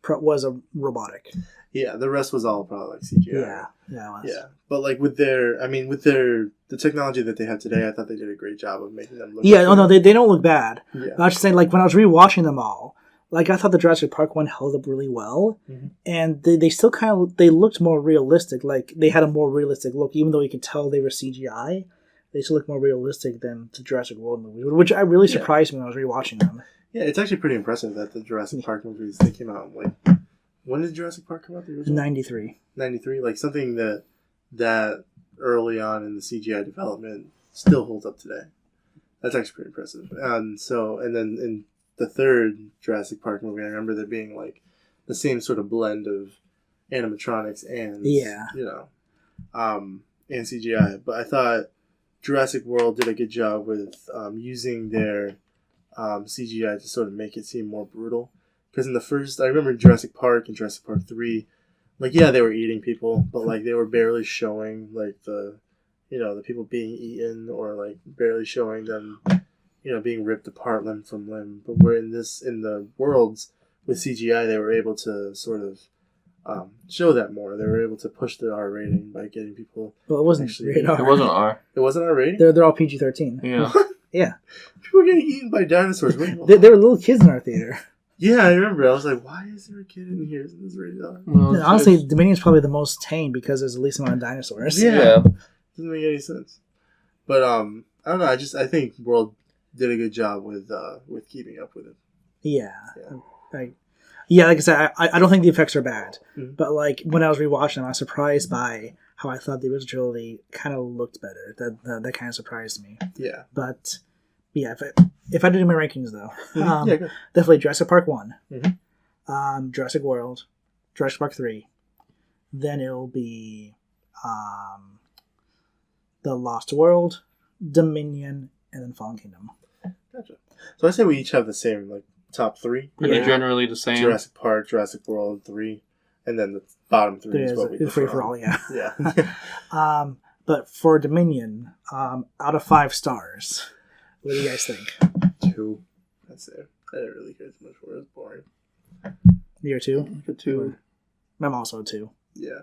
was a robotic. Yeah, the rest was all probably like CGI. Yeah, it was. Yeah, but like with the technology that they have today, I thought they did a great job of making them look. Yeah, oh no, they don't look bad. Yeah. I was just saying, like when I was rewatching them all, like I thought the Jurassic Park one held up really well, and they still kind of they looked more realistic. Like they had a more realistic look, even though you could tell they were CGI. They still look more realistic than the Jurassic World movies, which I really surprised me when I was rewatching them. Yeah, it's actually pretty impressive that the Jurassic Park movies, they came out like, when did Jurassic Park come out? The original? 93. 93, like something that early on in the CGI development still holds up today. That's actually pretty impressive. And then in the third Jurassic Park movie, I remember there being like the same sort of blend of animatronics and and CGI. But I thought Jurassic World did a good job with using their CGI to sort of make it seem more brutal. Because in the first, I remember Jurassic Park and Jurassic Park 3, like, yeah, they were eating people, but like they were barely showing like the people being eaten, or like barely showing them, being ripped apart limb from limb. But where in the worlds with CGI, they were able to sort of show that more. They were able to push the R rating by getting people. Well, it wasn't rated R. It wasn't R. It wasn't R rating? They're all PG-13. Yeah. Yeah. People were getting eaten by dinosaurs. There were little kids in our theater. Yeah, I remember. I was like, why is there a kid in here? Isn't this rated R? Well, honestly, Dominion's probably the most tame because there's the least amount of dinosaurs. Yeah. Doesn't make any sense. But I don't know. I think World did a good job with keeping up with it. Yeah. Like I said, I don't think the effects are bad. Mm-hmm. But like when I was rewatching them, I was surprised by how I thought the original trilogy kind of looked better. That kind of surprised me. Yeah. But yeah, if I did my rankings though, definitely Jurassic Park 1, Jurassic World, Jurassic Park 3, then it'll be The Lost World, Dominion, and then Fallen Kingdom. Gotcha. So I say we each have the same like top 3. Pretty generally the same. Jurassic Park, Jurassic World 3, and then the bottom 3 is what we free for all. Yeah. Yeah. But for Dominion, out of 5 stars, what do you guys think? 2. That's it. I didn't really care too much for it. It was boring. You're 2? 2. I'm also 2. Yeah.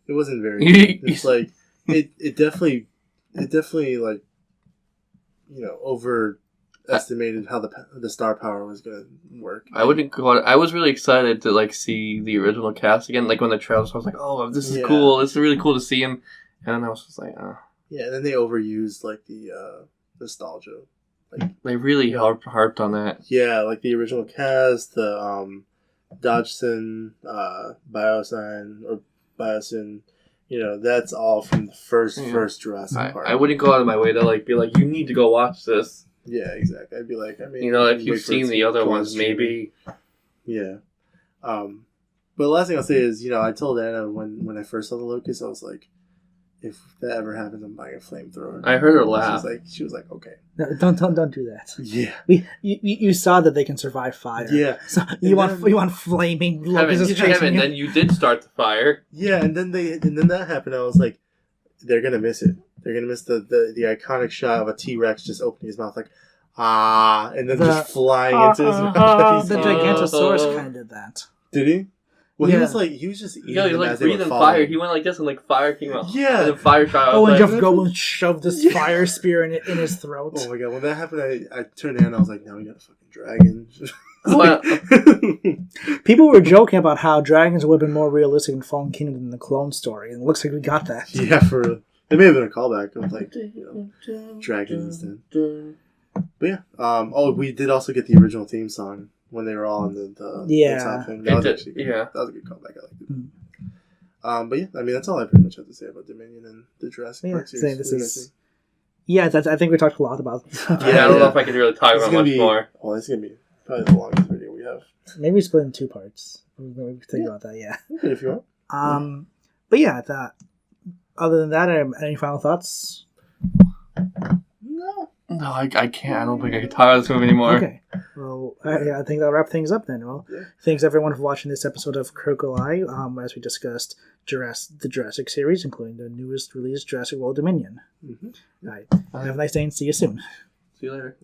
It wasn't very good. It's like it definitely like overestimated how the star power was gonna work. I was really excited to like see the original cast again. Like when the trailers, I was like, "Oh, this is cool! It's really cool to see him." And then I was just like, "Oh." Yeah, and then they overused like the nostalgia. Like they really harped on that. Yeah, like the original cast, the Dodgson, Biosyn. That's all from the first Jurassic Park. I wouldn't go out of my way to like be like, you need to go watch this. Yeah, exactly. I'd be like, if you've seen the other ones, maybe. Yeah. But the last thing I'll say is, I told Anna when I first saw the Locust, I was like, if that ever happens, I'm buying a flamethrower. I heard her laugh. She was like, okay. No, don't do that. Yeah. You saw that they can survive fire. Yeah. So you want flaming locusts chasing you. Then you did start the fire. Yeah, and then that happened. I was like, they're gonna miss it. They're gonna miss the iconic shot of a T-Rex just opening his mouth like, and then just flying into his mouth. The Gigantosaurus kind of did that. Did he? Well, he was just eating he was like breathing fire. He went like this and like fire came out. Yeah. And then fire shot out. Oh, and Jeff Goldblum shoved this fire spear in his throat. Oh my god, when that happened, I turned in and I was like, now we got a fucking dragon. People were joking about how dragons would have been more realistic in Fallen Kingdom than the clone story, and it looks like we got that. Yeah, it may have been a callback of like, dragons instead. But yeah, we did also get the original theme song when they were all in the top thing. That was actually good. Yeah. That was a good callback. I liked it. Mm-hmm. But yeah, that's all I pretty much have to say about Dominion and the Jurassic Park series. I think we talked a lot about. I don't know if I can really talk about much more. Oh, this is gonna be probably the longest video we have. Maybe split in 2 parts. Maybe think about that. Yeah. Okay, if you want. But yeah, I thought. Other than that, any final thoughts? No, I can't. I don't think I can talk about this movie anymore. Okay. Well, I think that'll wrap things up then. Well, thanks everyone for watching this episode of Critical Eye, as we discussed the Jurassic series, including the newest release, Jurassic World Dominion. Mm-hmm. All right. Have a nice day and see you soon. See you later.